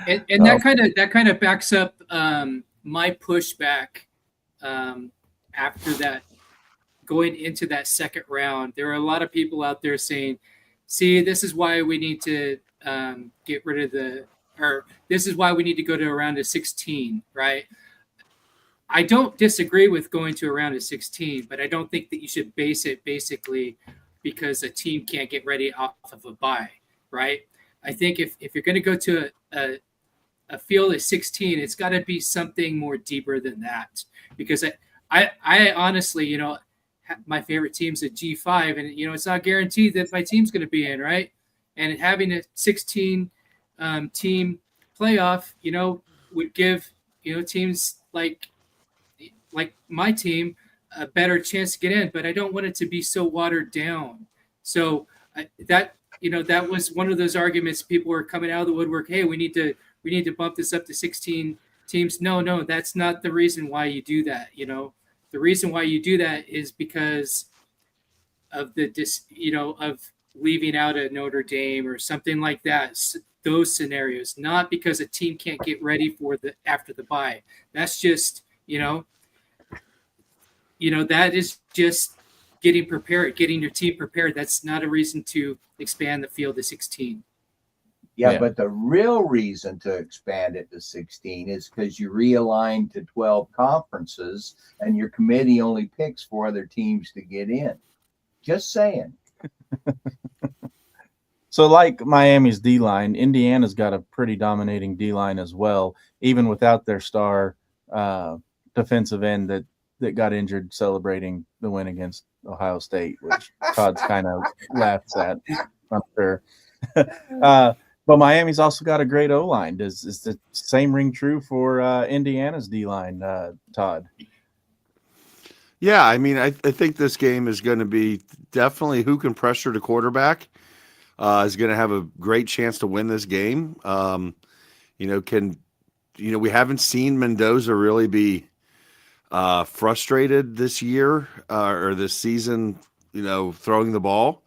And that kind of backs up my pushback after that, going into that second round. There are a lot of people out there saying, "See, this is why we need to get rid of this is why we need to go to a round of 16," right? I don't disagree with going to a round of 16, but I don't think that you should base it basically because a team can't get ready off of a bye, right? I think if you're going to go to a field of 16, it's got to be something more deeper than that. Because I honestly, you know, my favorite team's a G5, and you know it's not guaranteed that my team's going to be in, right? And having a 16 team playoff, you know, would give, you know, teams like my team a better chance to get in. But I don't want it to be so watered down. So that, you know, that was one of those arguments people were coming out of the woodwork. Hey, we need to bump this up to 16 teams. No, that's not the reason why you do that. You know, the reason why you do that is because of of leaving out a Notre Dame or something like that. Those scenarios, not because a team can't get ready for after the bye. That's just, you know, that is just getting prepared, getting your team prepared. That's not a reason to expand the field to 16. Yeah, but the real reason to expand it to 16 is because you realign to 12 conferences and your committee only picks 4 other teams to get in. Just saying. So like Miami's D-line, Indiana's got a pretty dominating D-line as well, even without their star defensive end that got injured celebrating the win against Ohio State, which Todd's kind of laughs at, I'm sure. But Miami's also got a great O-line. Is the same ring true for Indiana's D-line, Todd? Yeah, I mean, I think this game is going to be definitely who can pressure the quarterback is going to have a great chance to win this game. We haven't seen Mendoza really be frustrated this year or this season, throwing the ball.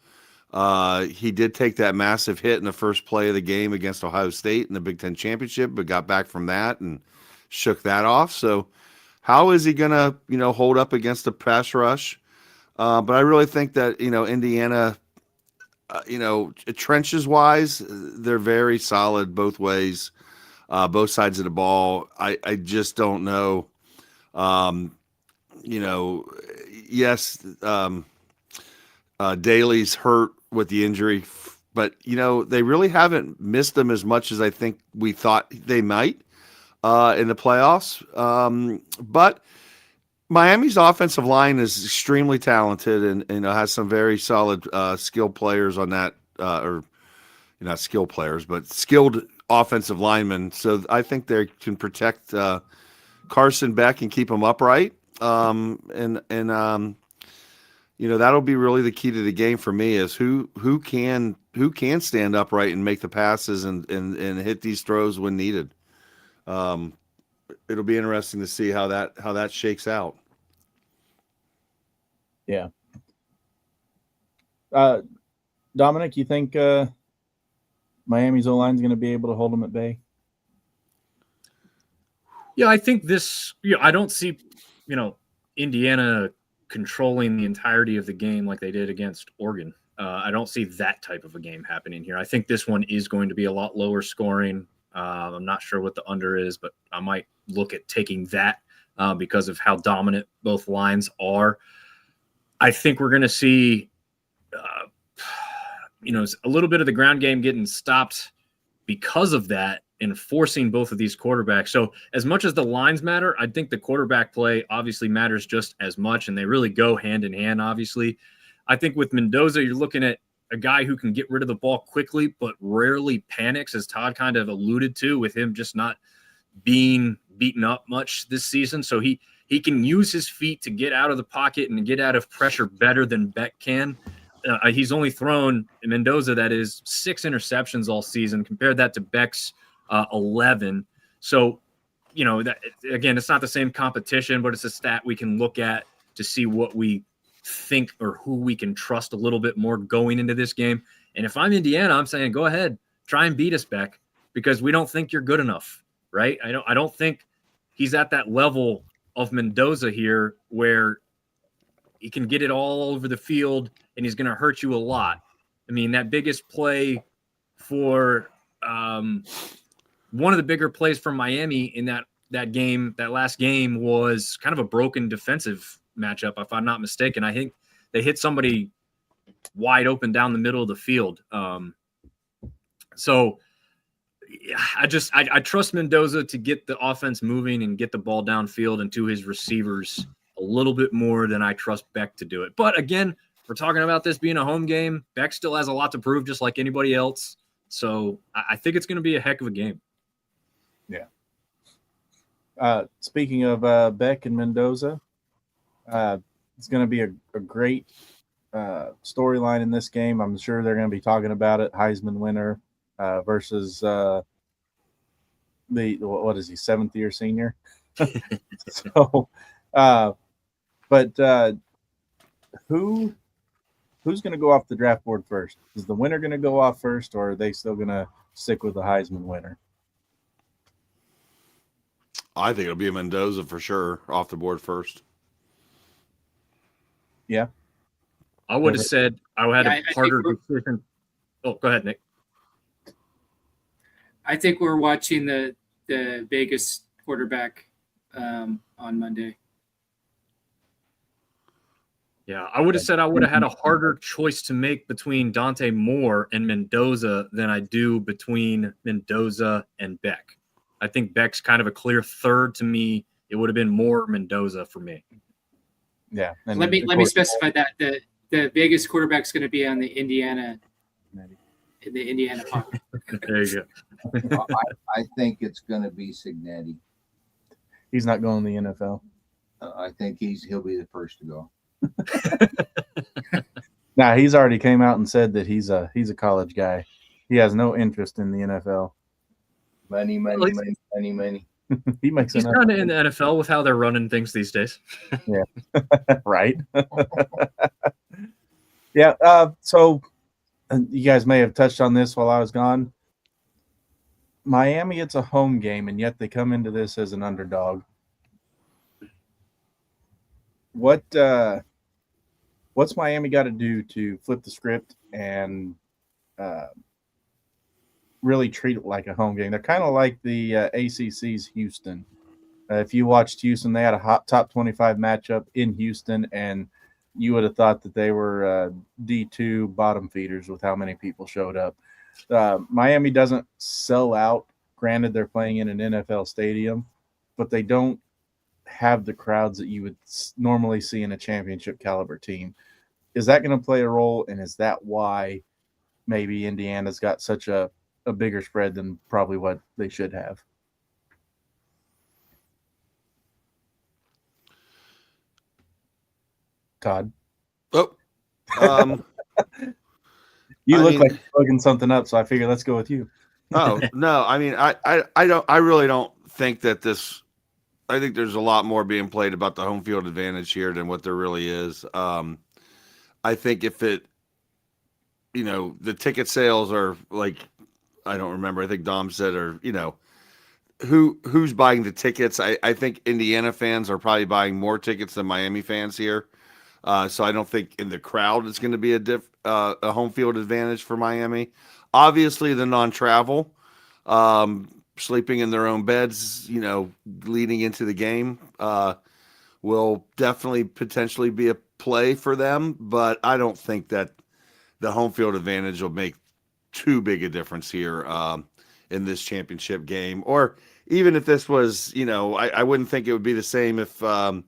He did take that massive hit in the first play of the game against Ohio State in the Big Ten Championship, but got back from that and shook that off. So how is he going to, hold up against the pass rush? But I really think that, Indiana, trenches wise, they're very solid both ways, both sides of the ball. I just don't know. Yes, Daly's hurt with the injury, but they really haven't missed him as much as I think we thought they might in the playoffs. But Miami's offensive line is extremely talented and has some very solid skilled players on that, or not skilled players, but skilled offensive linemen. So I think they can protect Carson Beck and keep him upright. That'll be really the key to the game for me is who can stand upright and make the passes and hit these throws when needed. It'll be interesting to see how that shakes out. Yeah. Dominic, you think Miami's O-line is going to be able to hold them at bay? Yeah, I think I don't see, Indiana controlling the entirety of the game like they did against Oregon. I don't see that type of a game happening here. I think this one is going to be a lot lower scoring. I'm not sure what the under is, but I might look at taking that because of how dominant both lines are. I think we're going to see, a little bit of the ground game getting stopped because of that and forcing both of these quarterbacks. So as much as the lines matter, I think the quarterback play obviously matters just as much, and they really go hand in hand, obviously. I think with Mendoza, you're looking at a guy who can get rid of the ball quickly, but rarely panics, as Todd kind of alluded to, with him just not being beaten up much this season. So he can use his feet to get out of the pocket and get out of pressure better than Beck can. He's only thrown Mendoza, that is, 6 interceptions all season. Compare that to Beck's 11. So, again, it's not the same competition, but it's a stat we can look at to see what we think or who we can trust a little bit more going into this game. And if I'm Indiana, I'm saying, go ahead, try and beat us, Beck, because we don't think you're good enough, right? I don't think he's at that level of Mendoza here where he can get it all over the field and he's going to hurt you a lot. I mean, that biggest play for one of the bigger plays from Miami in that game, that last game, was kind of a broken defensive matchup, if I'm not mistaken. I think they hit somebody wide open down the middle of the field. So I trust Mendoza to get the offense moving and get the ball downfield and to his receivers a little bit more than I trust Beck to do it. But again, we're talking about this being a home game. Beck still has a lot to prove, just like anybody else. So I think it's going to be a heck of a game. Yeah. Speaking of Beck and Mendoza, it's going to be a great storyline in this game. I'm sure they're going to be talking about it. Heisman winner versus what is he, 7th year senior? So, who's going to go off the draft board first? Is the winner going to go off first, or are they still going to stick with the Heisman winner? I think it'll be a Mendoza for sure off the board first. Yeah. I would have said I had a harder decision. Oh, go ahead, Nick. I think we're watching the Vegas quarterback on Monday. Yeah, I would have said I would have had a harder choice to make between Dante Moore and Mendoza than I do between Mendoza and Beck. I think Beck's kind of a clear third to me. It would have been more Mendoza for me. Yeah. Let me specify that the Vegas quarterback's going to be on the Indiana pocket. There you go. I think it's going to be Cignetti. He's not going to the NFL. I think he'll be the first to go. Nah, he's already came out and said that he's a college guy. He has no interest in the NFL. Money. He makes He's kind of in the NFL with how they're running things these days. Yeah. Right. Yeah. So you guys may have touched on this while I was gone. Miami, it's a home game, and yet they come into this as an underdog. What's Miami got to do to flip the script and really treat it like a home game? They're kind of like the ACC's Houston. If you watched Houston, they had a top 25 matchup in Houston, and you would have thought that they were D2 bottom feeders with how many people showed up. Miami doesn't sell out. Granted, they're playing in an NFL stadium, but they don't have the crowds that you would normally see in a championship caliber team. Is that going to play a role, and is that why maybe Indiana's got such a bigger spread than probably what they should have? Todd? Oh, you look like you're plugging something up, so I figured let's go with you. Oh, no. I mean, I really don't think that this. I think there's a lot more being played about the home field advantage here than what there really is. I think if it, the ticket sales are like, I don't remember. I think Dom said, or, who's buying the tickets. I think Indiana fans are probably buying more tickets than Miami fans here. So I don't think in the crowd it's going to be a home field advantage for Miami. Obviously, the non-travel, sleeping in their own beds, leading into the game, will definitely potentially be a play for them. But I don't think that the home field advantage will make too big a difference here in this championship game. Or even if this was, I wouldn't think it would be the same if, I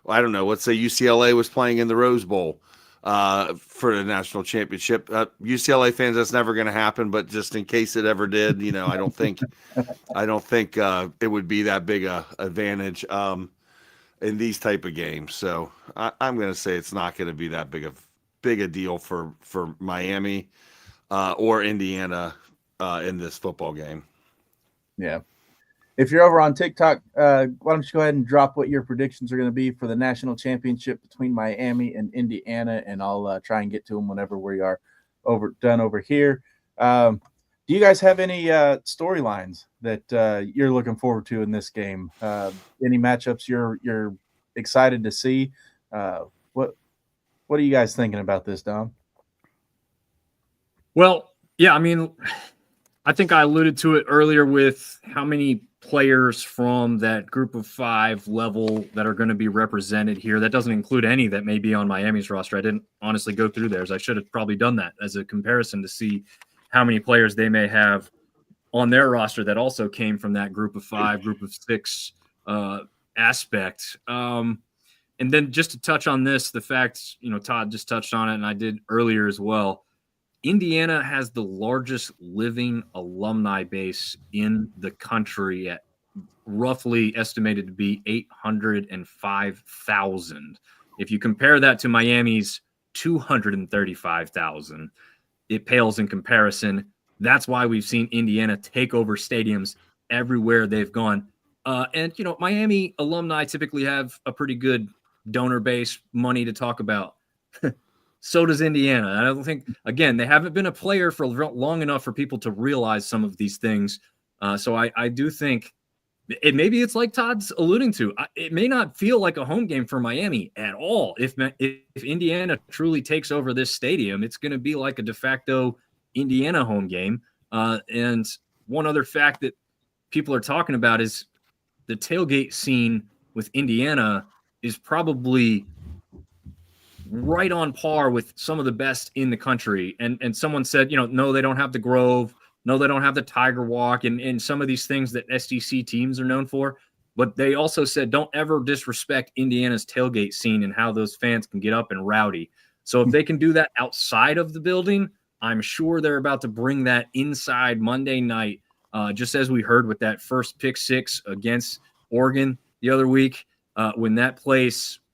don't know, let's say UCLA was playing in the Rose Bowl for the national championship. UCLA fans, that's never going to happen. But just in case it ever did, I don't think it would be that big a advantage in these type of games. So I'm going to say it's not going to be that big a deal for Miami or Indiana in this football game. Yeah. If you're over on TikTok, why don't you go ahead and drop what your predictions are going to be for the national championship between Miami and Indiana, and I'll try and get to them whenever we are done over here. Do you guys have any storylines that you're looking forward to in this game? Any matchups you're excited to see? What are you guys thinking about this, Dom? Well, yeah, I mean, I think I alluded to it earlier with how many players from that group of 5 level that are going to be represented here. That doesn't include any that may be on Miami's roster. I didn't honestly go through theirs. I should have probably done that as a comparison to see how many players they may have on their roster that also came from that group of 5, group of 6 aspect. And then just to touch on this, the fact, Todd just touched on it, and I did earlier as well. Indiana has the largest living alumni base in the country at roughly estimated to be 805,000. If you compare that to Miami's 235,000, it pales in comparison. That's why we've seen Indiana take over stadiums everywhere they've gone. And Miami alumni typically have a pretty good donor base, money to talk about. So does Indiana. I don't think, again, they haven't been a player for long enough for people to realize some of these things. So I do think maybe it's like Todd's alluding to. It may not feel like a home game for Miami at all. If Indiana truly takes over this stadium, it's going to be like a de facto Indiana home game. And one other fact that people are talking about is the tailgate scene with Indiana is probably right on par with some of the best in the country. And someone said, no, they don't have the Grove. No, they don't have the Tiger Walk and some of these things that SEC teams are known for. But they also said, don't ever disrespect Indiana's tailgate scene and how those fans can get up and rowdy. So if they can do that outside of the building, I'm sure they're about to bring that inside Monday night, just as we heard with that first pick 6 against Oregon the other week, when that place –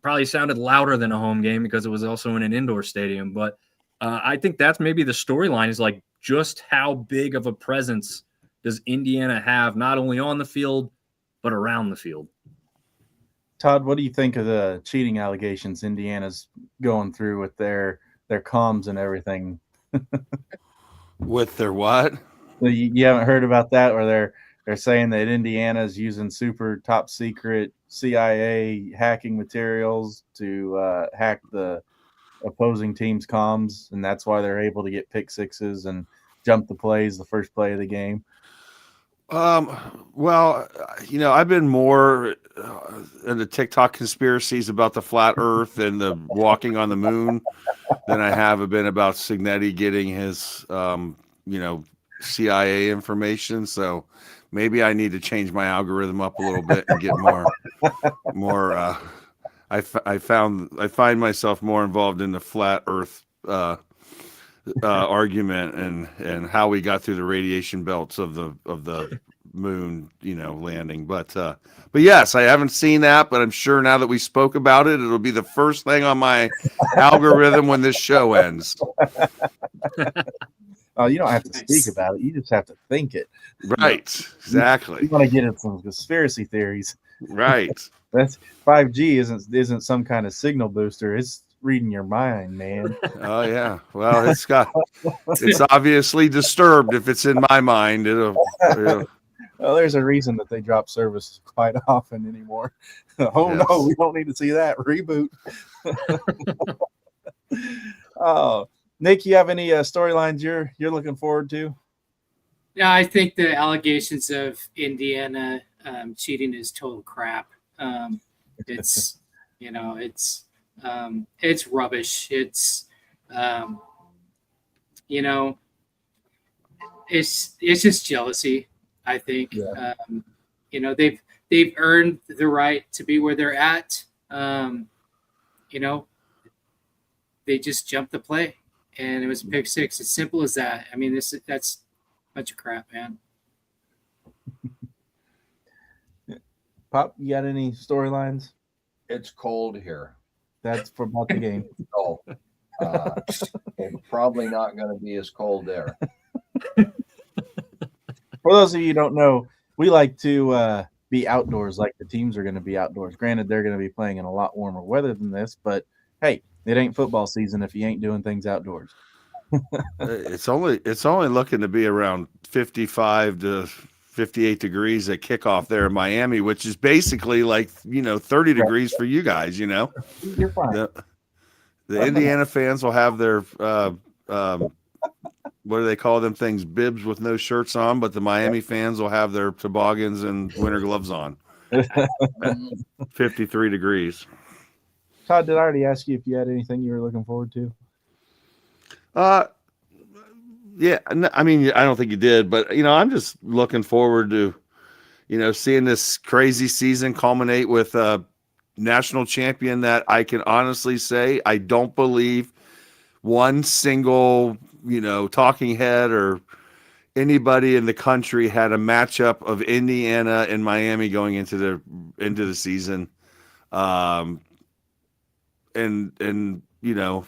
probably sounded louder than a home game because it was also in an indoor stadium. But I think that's maybe the storyline is like just how big of a presence does Indiana have, not only on the field, but around the field. Todd, what do you think of the cheating allegations Indiana's going through with their comms and everything? With their what? You haven't heard about that, where they're saying that Indiana's using super top secret CIA hacking materials to hack the opposing team's comms, and that's why they're able to get pick 6s and jump the plays the first play of the game. Well, I've been more into TikTok conspiracies about the flat Earth and the walking on the moon than I have been about Signetti getting his, CIA information. So maybe I need to change my algorithm up a little bit and get more. I find myself more involved in the flat Earth argument and how we got through the radiation belts of the moon, landing. But yes, I haven't seen that, but I'm sure now that we spoke about it, it'll be the first thing on my algorithm when this show ends. Oh, you don't have to speak about it. You just have to think it. Right. Exactly. You want to get into some conspiracy theories. Right. That's 5G isn't some kind of signal booster. It's reading your mind, man. Oh yeah. Well, it's obviously disturbed if it's in my mind. Well, there's a reason that they drop service quite often anymore. Oh Yes. no, we don't need to see that reboot. Oh, Nick, you have any storylines you're looking forward to? Yeah, I think the allegations of Indiana cheating is total crap. It's it's rubbish. It's um, you know it's just jealousy. I think Yeah. they've earned the right to be where they're at. You know, they just jumped the play, and it was a pick six. As simple as that. I mean, that's a bunch of crap, man. Pop, you got any storylines? It's cold here. That's for about the game. So it's probably not going to be as cold there. For those of you who don't know, we like to be outdoors like the teams are going to be outdoors. Granted, they're going to be playing in a lot warmer weather than this, but hey, it ain't football season if you ain't doing things outdoors. It's only looking to be around 55 to 58 degrees at kickoff there in Miami, which is basically like 30 degrees for you guys. You're fine. The Indiana fans will have their what do they call them things? Bibs with no shirts on, but the Miami fans will have their toboggans and winter gloves on. 53 degrees. Todd, did I already ask you if you had anything you were looking forward to? Yeah, I mean, I don't think you did, but I'm just looking forward to, seeing this crazy season culminate with a national champion that I can honestly say I don't believe one single, talking head or anybody in the country had a matchup of Indiana and Miami going into the season. And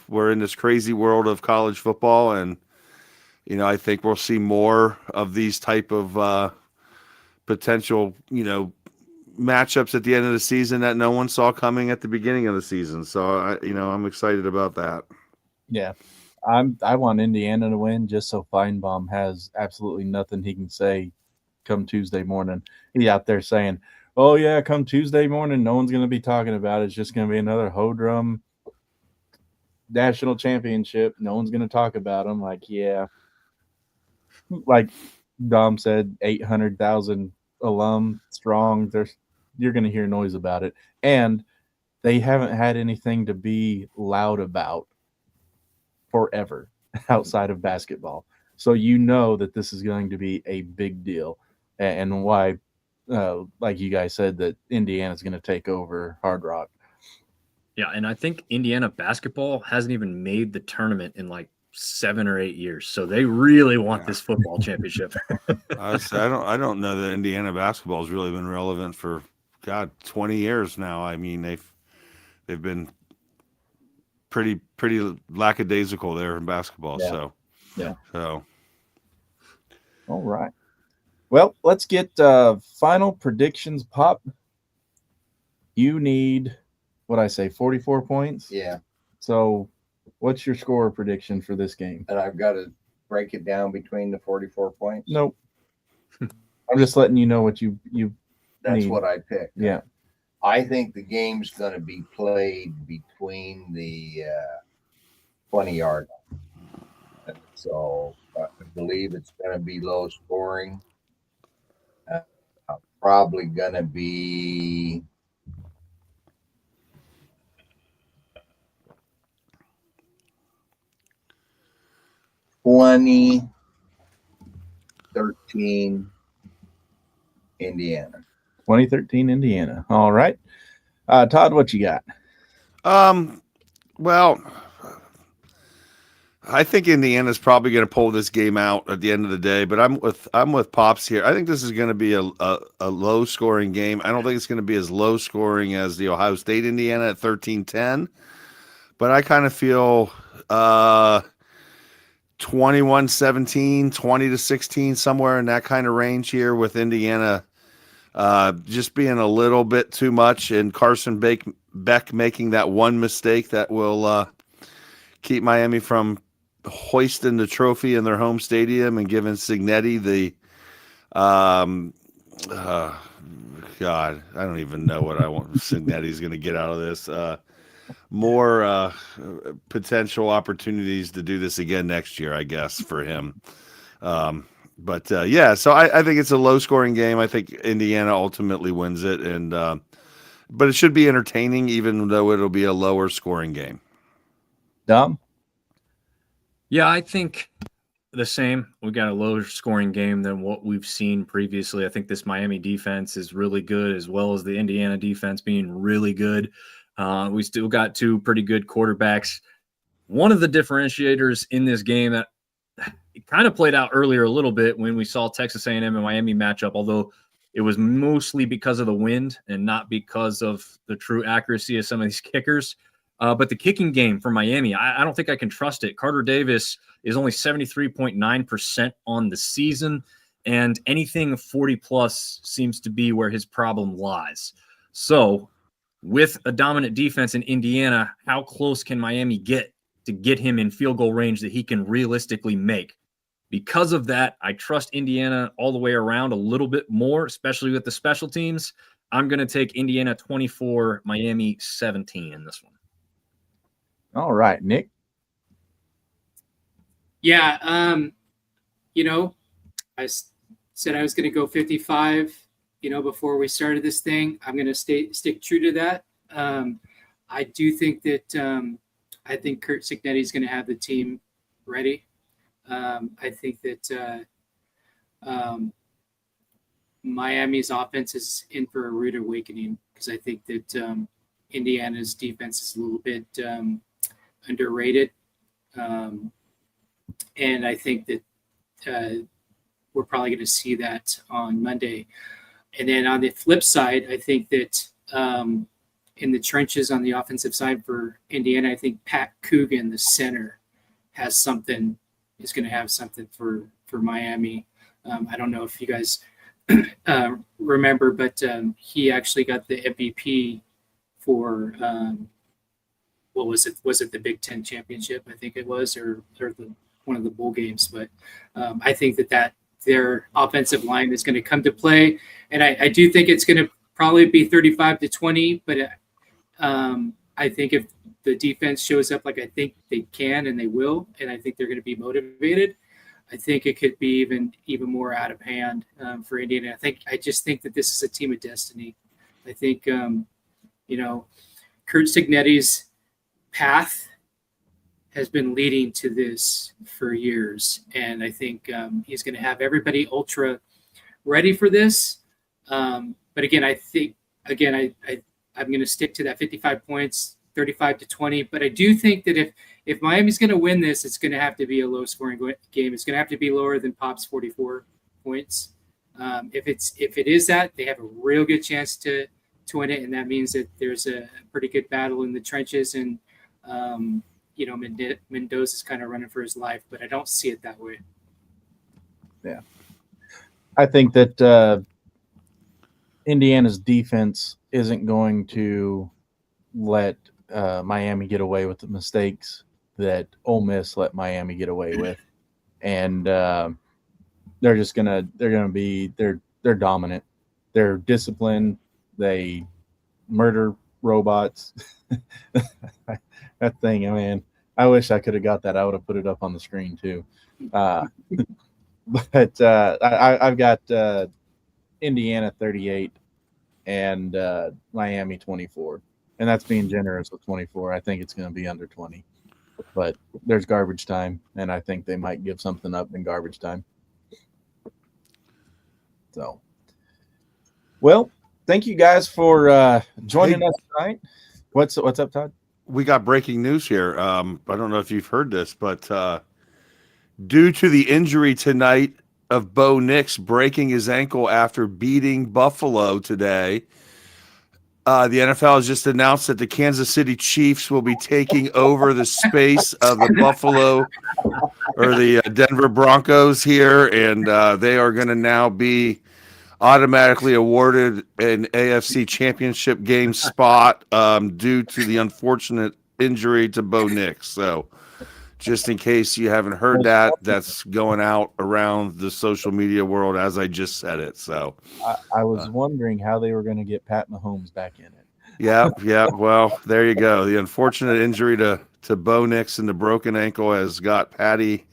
we're in this crazy world of college football, and I think we'll see more of these type of potential, matchups at the end of the season that no one saw coming at the beginning of the season. So I'm excited about that. Yeah, I want Indiana to win just so Feinbaum has absolutely nothing he can say come Tuesday morning. He's out there saying, "Oh yeah, come Tuesday morning, no one's going to be talking about it. It's just going to be another Hodrum national championship. No one's going to talk about them." Like, yeah, like Dom said, 800,000 alum strong. You're going to hear noise about it, and they haven't had anything to be loud about forever outside of basketball. So that this is going to be a big deal, and why, like you guys said, that Indiana's going to take over Hard Rock. Yeah, and I think Indiana basketball hasn't even made the tournament in like 7 or 8 years, so they really want this football championship. I don't know that Indiana basketball has really been relevant for 20 years now. I mean, they've been pretty lackadaisical there in basketball. Yeah. So All right. Well, let's get final predictions. Pop, you need, 44 points? Yeah. So what's your score prediction for this game? And I've got to break it down between the 44 points. Nope. I'm just letting you know what you That's need. what I picked. Yeah. I think the game's going to be played between the 20-yard line. So I believe it's going to be low scoring. Probably going to be (20-13) Indiana. 2013 Indiana. All right. Todd, what you got? Well, I think Indiana's probably going to pull this game out at the end of the day, but I'm with Pops here. I think this is going to be a low scoring game. I don't think it's going to be as low scoring as the Ohio State Indiana at 13-10, but I kind of feel 21-17, 20-16, somewhere in that kind of range here, with Indiana just being a little bit too much, and Carson Beck making that one mistake that will keep Miami from hoisting the trophy in their home stadium and giving Signetti the God, I don't even know what I want Cignetti's going to get out of this. More potential opportunities to do this again next year, I guess, for him. But yeah, so I think it's a low-scoring game. I think Indiana ultimately wins it, and but it should be entertaining, even though it'll be a lower-scoring game. Dom? Yeah, I think the same. We got a lower scoring game than what we've seen previously. I think this Miami defense is really good, as well as the Indiana defense being really good. We still got two pretty good quarterbacks. One of the differentiators in this game that it kind of played out earlier a little bit when we saw Texas A&M and Miami match up, although it was mostly because of the wind and not because of the true accuracy of some of these kickers. But the kicking game for Miami, I don't think I can trust it. Carter Davis is only 73.9% on the season, and anything 40-plus seems to be where his problem lies. So with a dominant defense in Indiana, how close can Miami get to get him in field goal range that he can realistically make? Because of that, I trust Indiana all the way around a little bit more, especially with the special teams. I'm going to take Indiana 24, Miami 17 in this one. All right, Nick. Yeah, I said I was going to go 55, before we started this thing. I'm going to stick true to that. I do think that I think Kurt Cignetti is going to have the team ready. I think that Miami's offense is in for a rude awakening, because I think that Indiana's defense is a little bit underrated. And I think that we're probably going to see that on Monday. And then on the flip side, I think that in the trenches on the offensive side for Indiana, I think Pat Coogan, the center, is going to have something for Miami. I don't know if you guys remember, but he actually got the MVP for what was it? Was it the Big Ten championship? I think it was, or one of the bowl games. But I think that their offensive line is going to come to play, and I do think it's going to probably be 35-20. But I think if the defense shows up like I think they can and they will, and I think they're going to be motivated, I think it could be even more out of hand for Indiana. I just think that this is a team of destiny. I think Kurt Cignetti's path has been leading to this for years, and I think he's going to have everybody ultra ready for this. But again, I think I'm going to stick to that 55 points, 35-20. But I do think that if Miami's going to win this, it's going to have to be a low-scoring game. It's going to have to be lower than Pop's 44 points. If it is that, they have a real good chance to win it, and that means that there's a pretty good battle in the trenches, and Mendoza's kind of running for his life, but I don't see it that way. Yeah. I think that Indiana's defense isn't going to let Miami get away with the mistakes that Ole Miss let Miami get away with. And they're dominant. They're disciplined. They murder robots. That thing, man, I wish I could have got that. I would have put it up on the screen too. But I've got Indiana 38 and Miami 24. And that's being generous with 24. I think it's going to be under 20. But there's garbage time, and I think they might give something up in garbage time. So, well, thank you guys for joining us tonight. What's up, Todd? We got breaking news here. I don't know if you've heard this, but due to the injury tonight of Bo Nix breaking his ankle after beating Buffalo today, the NFL has just announced that the Kansas City Chiefs will be taking over the space of the Buffalo or the Denver Broncos here, and they are going to now be automatically awarded an AFC Championship game spot due to the unfortunate injury to Bo Nix. So Just in case you haven't heard that's going out around the social media world as I just said it. So I was wondering how they were going to get Pat Mahomes back in it. yeah. Well, there you go. The unfortunate injury to Bo Nix and the broken ankle has got Patty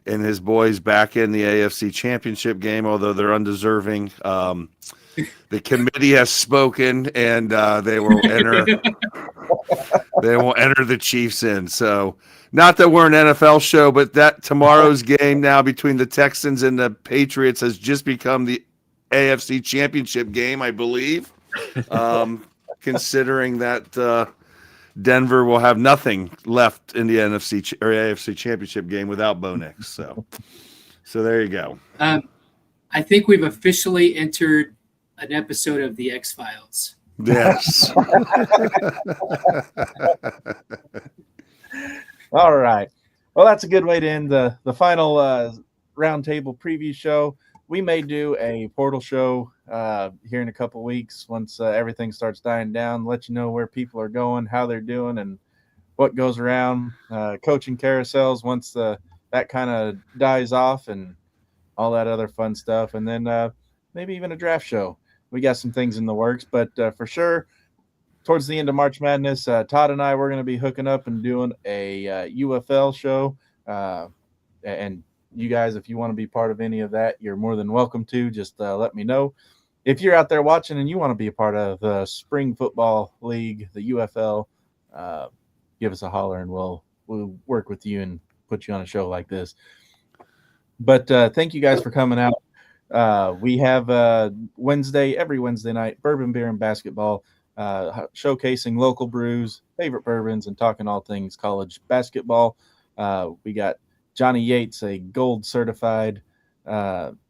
and his boys back in the AFC Championship game, although they're undeserving. The committee has spoken, and they will enter. They will enter the Chiefs in. So, not that we're an NFL show, but that tomorrow's game now between the Texans and the Patriots has just become the AFC Championship game, I believe. Considering that Denver will have nothing left in the NFC or AFC Championship game without Bo Nix. So there you go. I think we've officially entered an episode of the X-Files. Yes. All right. Well, that's a good way to end the final roundtable preview show. We may do a portal show here in a couple weeks once everything starts dying down, let you know where people are going, how they're doing, and what goes around. Coaching carousels once that kind of dies off and all that other fun stuff. And then maybe even a draft show. We got some things in the works, but for sure, towards the end of March Madness, Todd and I, we're going to be hooking up and doing a UFL show. And you guys, if you want to be part of any of that, you're more than welcome to. Just let me know. If you're out there watching and you want to be a part of the Spring Football League, the UFL, give us a holler and we'll work with you and put you on a show like this. But thank you guys for coming out. We have every Wednesday night, Bourbon Beer and Basketball, showcasing local brews, favorite bourbons, and talking all things college basketball. We got Johnny Yates, a gold certified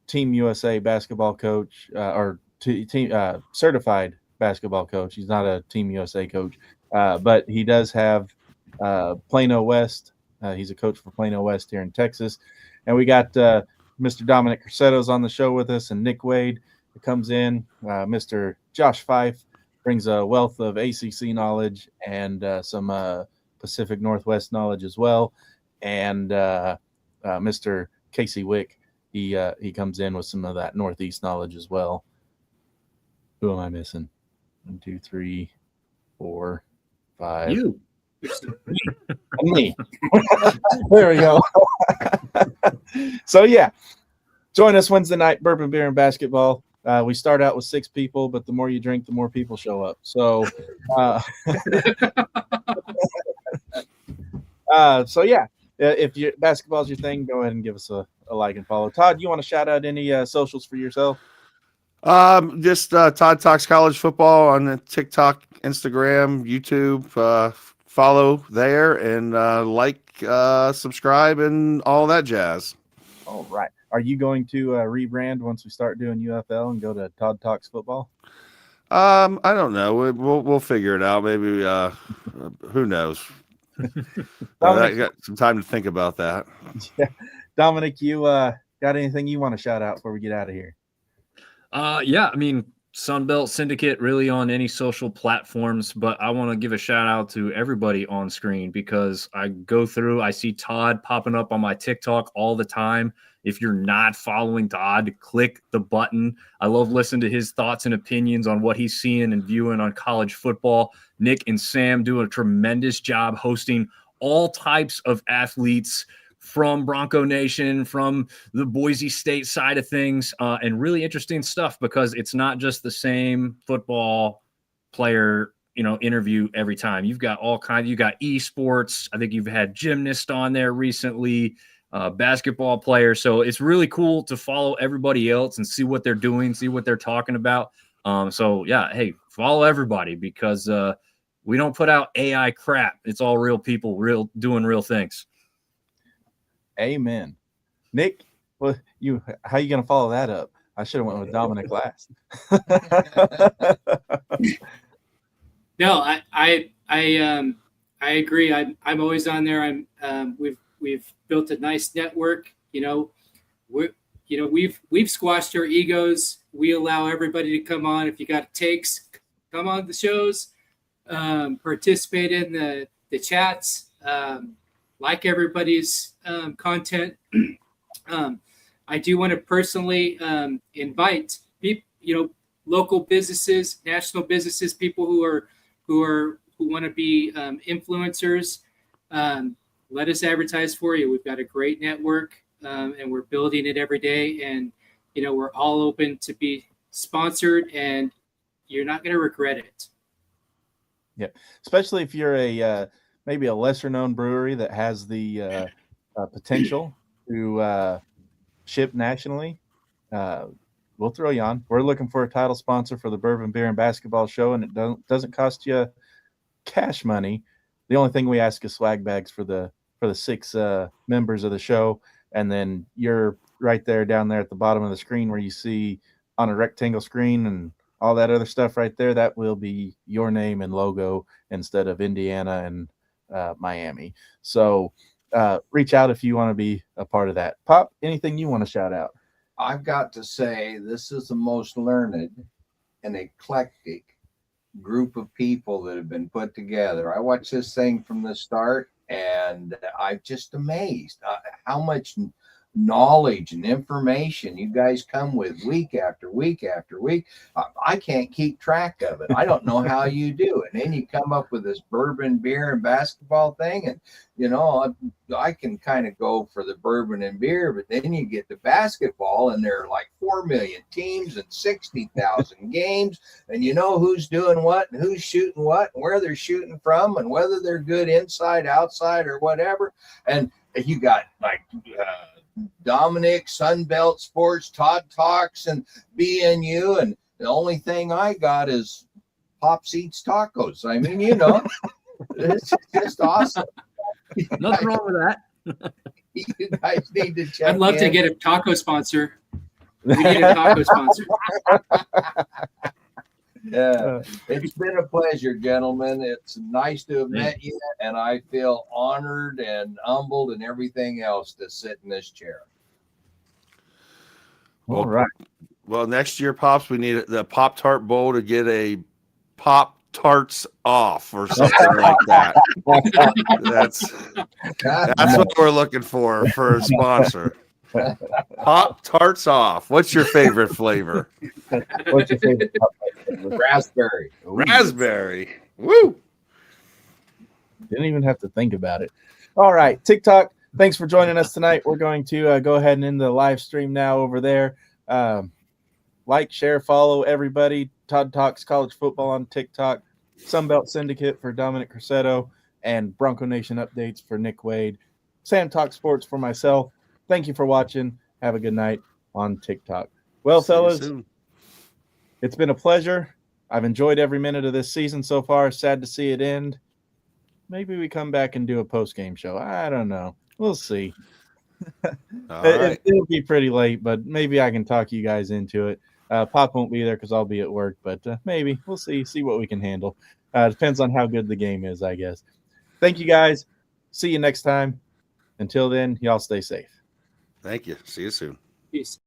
Team USA basketball coach, certified basketball coach. He's not a Team USA coach, but he does have Plano West. He's a coach for Plano West here in Texas. And we got Mr. Dominic Corsetto's on the show with us, and Nick Wade who comes in. Mr. Josh Fife brings a wealth of ACC knowledge and some Pacific Northwest knowledge as well. And Mr. Casey Wick, he comes in with some of that Northeast knowledge as well. Who am I missing? 1, 2, 3, 4, 5. You. Me. There we go. So yeah, join us Wednesday night, Bourbon Beer and Basketball. We start out with 6 people, but the more you drink, the more people show up. So, so yeah, if basketball's your thing, go ahead and give us a like and follow. Todd, you want to shout out any socials for yourself? Just Todd Talks College Football on TikTok, Instagram, YouTube. Follow there and subscribe, and all that jazz. All right. Are you going to rebrand once we start doing UFL and go to Todd Talks Football? I don't know. We'll figure it out. Maybe. Who knows? I got some time to think about that. Yeah. Dominic, you got anything you want to shout out before we get out of here? Yeah, I mean, Sunbelt Syndicate really on any social platforms, but I want to give a shout out to everybody on screen because I go through, I see Todd popping up on my TikTok all the time. If you're not following Todd, click the button. I love listening to his thoughts and opinions on what he's seeing and viewing on college football. Nick and Sam do a tremendous job hosting all types of athletes from Bronco Nation, from the Boise State side of things, and really interesting stuff because it's not just the same football player, interview every time. You've got all kinds. You got esports. I think you've had gymnasts on there recently, basketball players. So it's really cool to follow everybody else and see what they're doing, see what they're talking about. So yeah, hey, follow everybody because we don't put out AI crap. It's all real people, doing real things. Amen. Nick, well, how you going to follow that up? I should have went with Dominic last. No, I agree. I'm always on there. We've built a nice network. We've squashed our egos. We allow everybody to come on. If you got takes, come on the shows, participate in the chats. like everybody's content. I do want to personally invite people, local businesses, national businesses, people who want to be influencers. Let us advertise for you. We've got a great network, and we're building it every day. And we're all open to be sponsored, and you're not going to regret it. Yeah, especially if you're maybe a lesser known brewery that has the potential to ship nationally. We'll throw you on. We're looking for a title sponsor for the Bourbon Beer and Basketball Show, and it doesn't cost you cash money. The only thing we ask is swag bags for the 6 members of the show, and then you're right there down there at the bottom of the screen where you see on a rectangle screen and all that other stuff right there. That will be your name and logo instead of Indiana and Miami. So reach out if you want to be a part of that. Pop, anything you want to shout out? I've got to say, this is the most learned and eclectic group of people that have been put together. I watched this thing from the start, and I'm just amazed how much knowledge and information you guys come with week after week after week. I can't keep track of it. I don't know how you do it. And then you come up with this bourbon, beer, and basketball thing, and I can kind of go for the bourbon and beer, but then you get to basketball, and there are like 4 million teams and 60,000 games, and you know who's doing what and who's shooting what and where they're shooting from and whether they're good inside, outside, or whatever. And you got like Dominic, Sunbelt Sports, Todd Talks, and BNU, and the only thing I got is Pops Eats Tacos. I mean, it's just awesome. Nothing wrong with that. You guys need to check. I'd love to get a taco sponsor. We need a taco sponsor. Yeah, it's been a pleasure, gentlemen. It's nice to have met you, and I feel honored and humbled and everything else to sit in this chair. All right. Well, next year, Pops, we need the Pop-Tart Bowl to get a Pop-Tarts off or something like that. That's what we're looking for a sponsor. Pop-Tarts off. What's your favorite flavor? What's your favorite Raspberry. Raspberry. Woo! Didn't even have to think about it. All right, TikTok. Thanks for joining us tonight. We're going to go ahead and end the live stream now over there. Like, share, follow everybody. Todd Talks College Football on TikTok. Sunbelt Syndicate for Dominic Crusetto, and Bronco Nation updates for Nick Wade. Sam Talk Sports for myself. Thank you for watching. Have a good night on TikTok. Well, fellas, it's been a pleasure. I've enjoyed every minute of this season so far. Sad to see it end. Maybe we come back and do a post-game show. I don't know. We'll see. It'll be pretty late, but maybe I can talk you guys into it. Pop won't be there because I'll be at work, but maybe we'll see what we can handle. Depends on how good the game is, I guess. Thank you, guys. See you next time. Until then, y'all stay safe. Thank you. See you soon. Peace.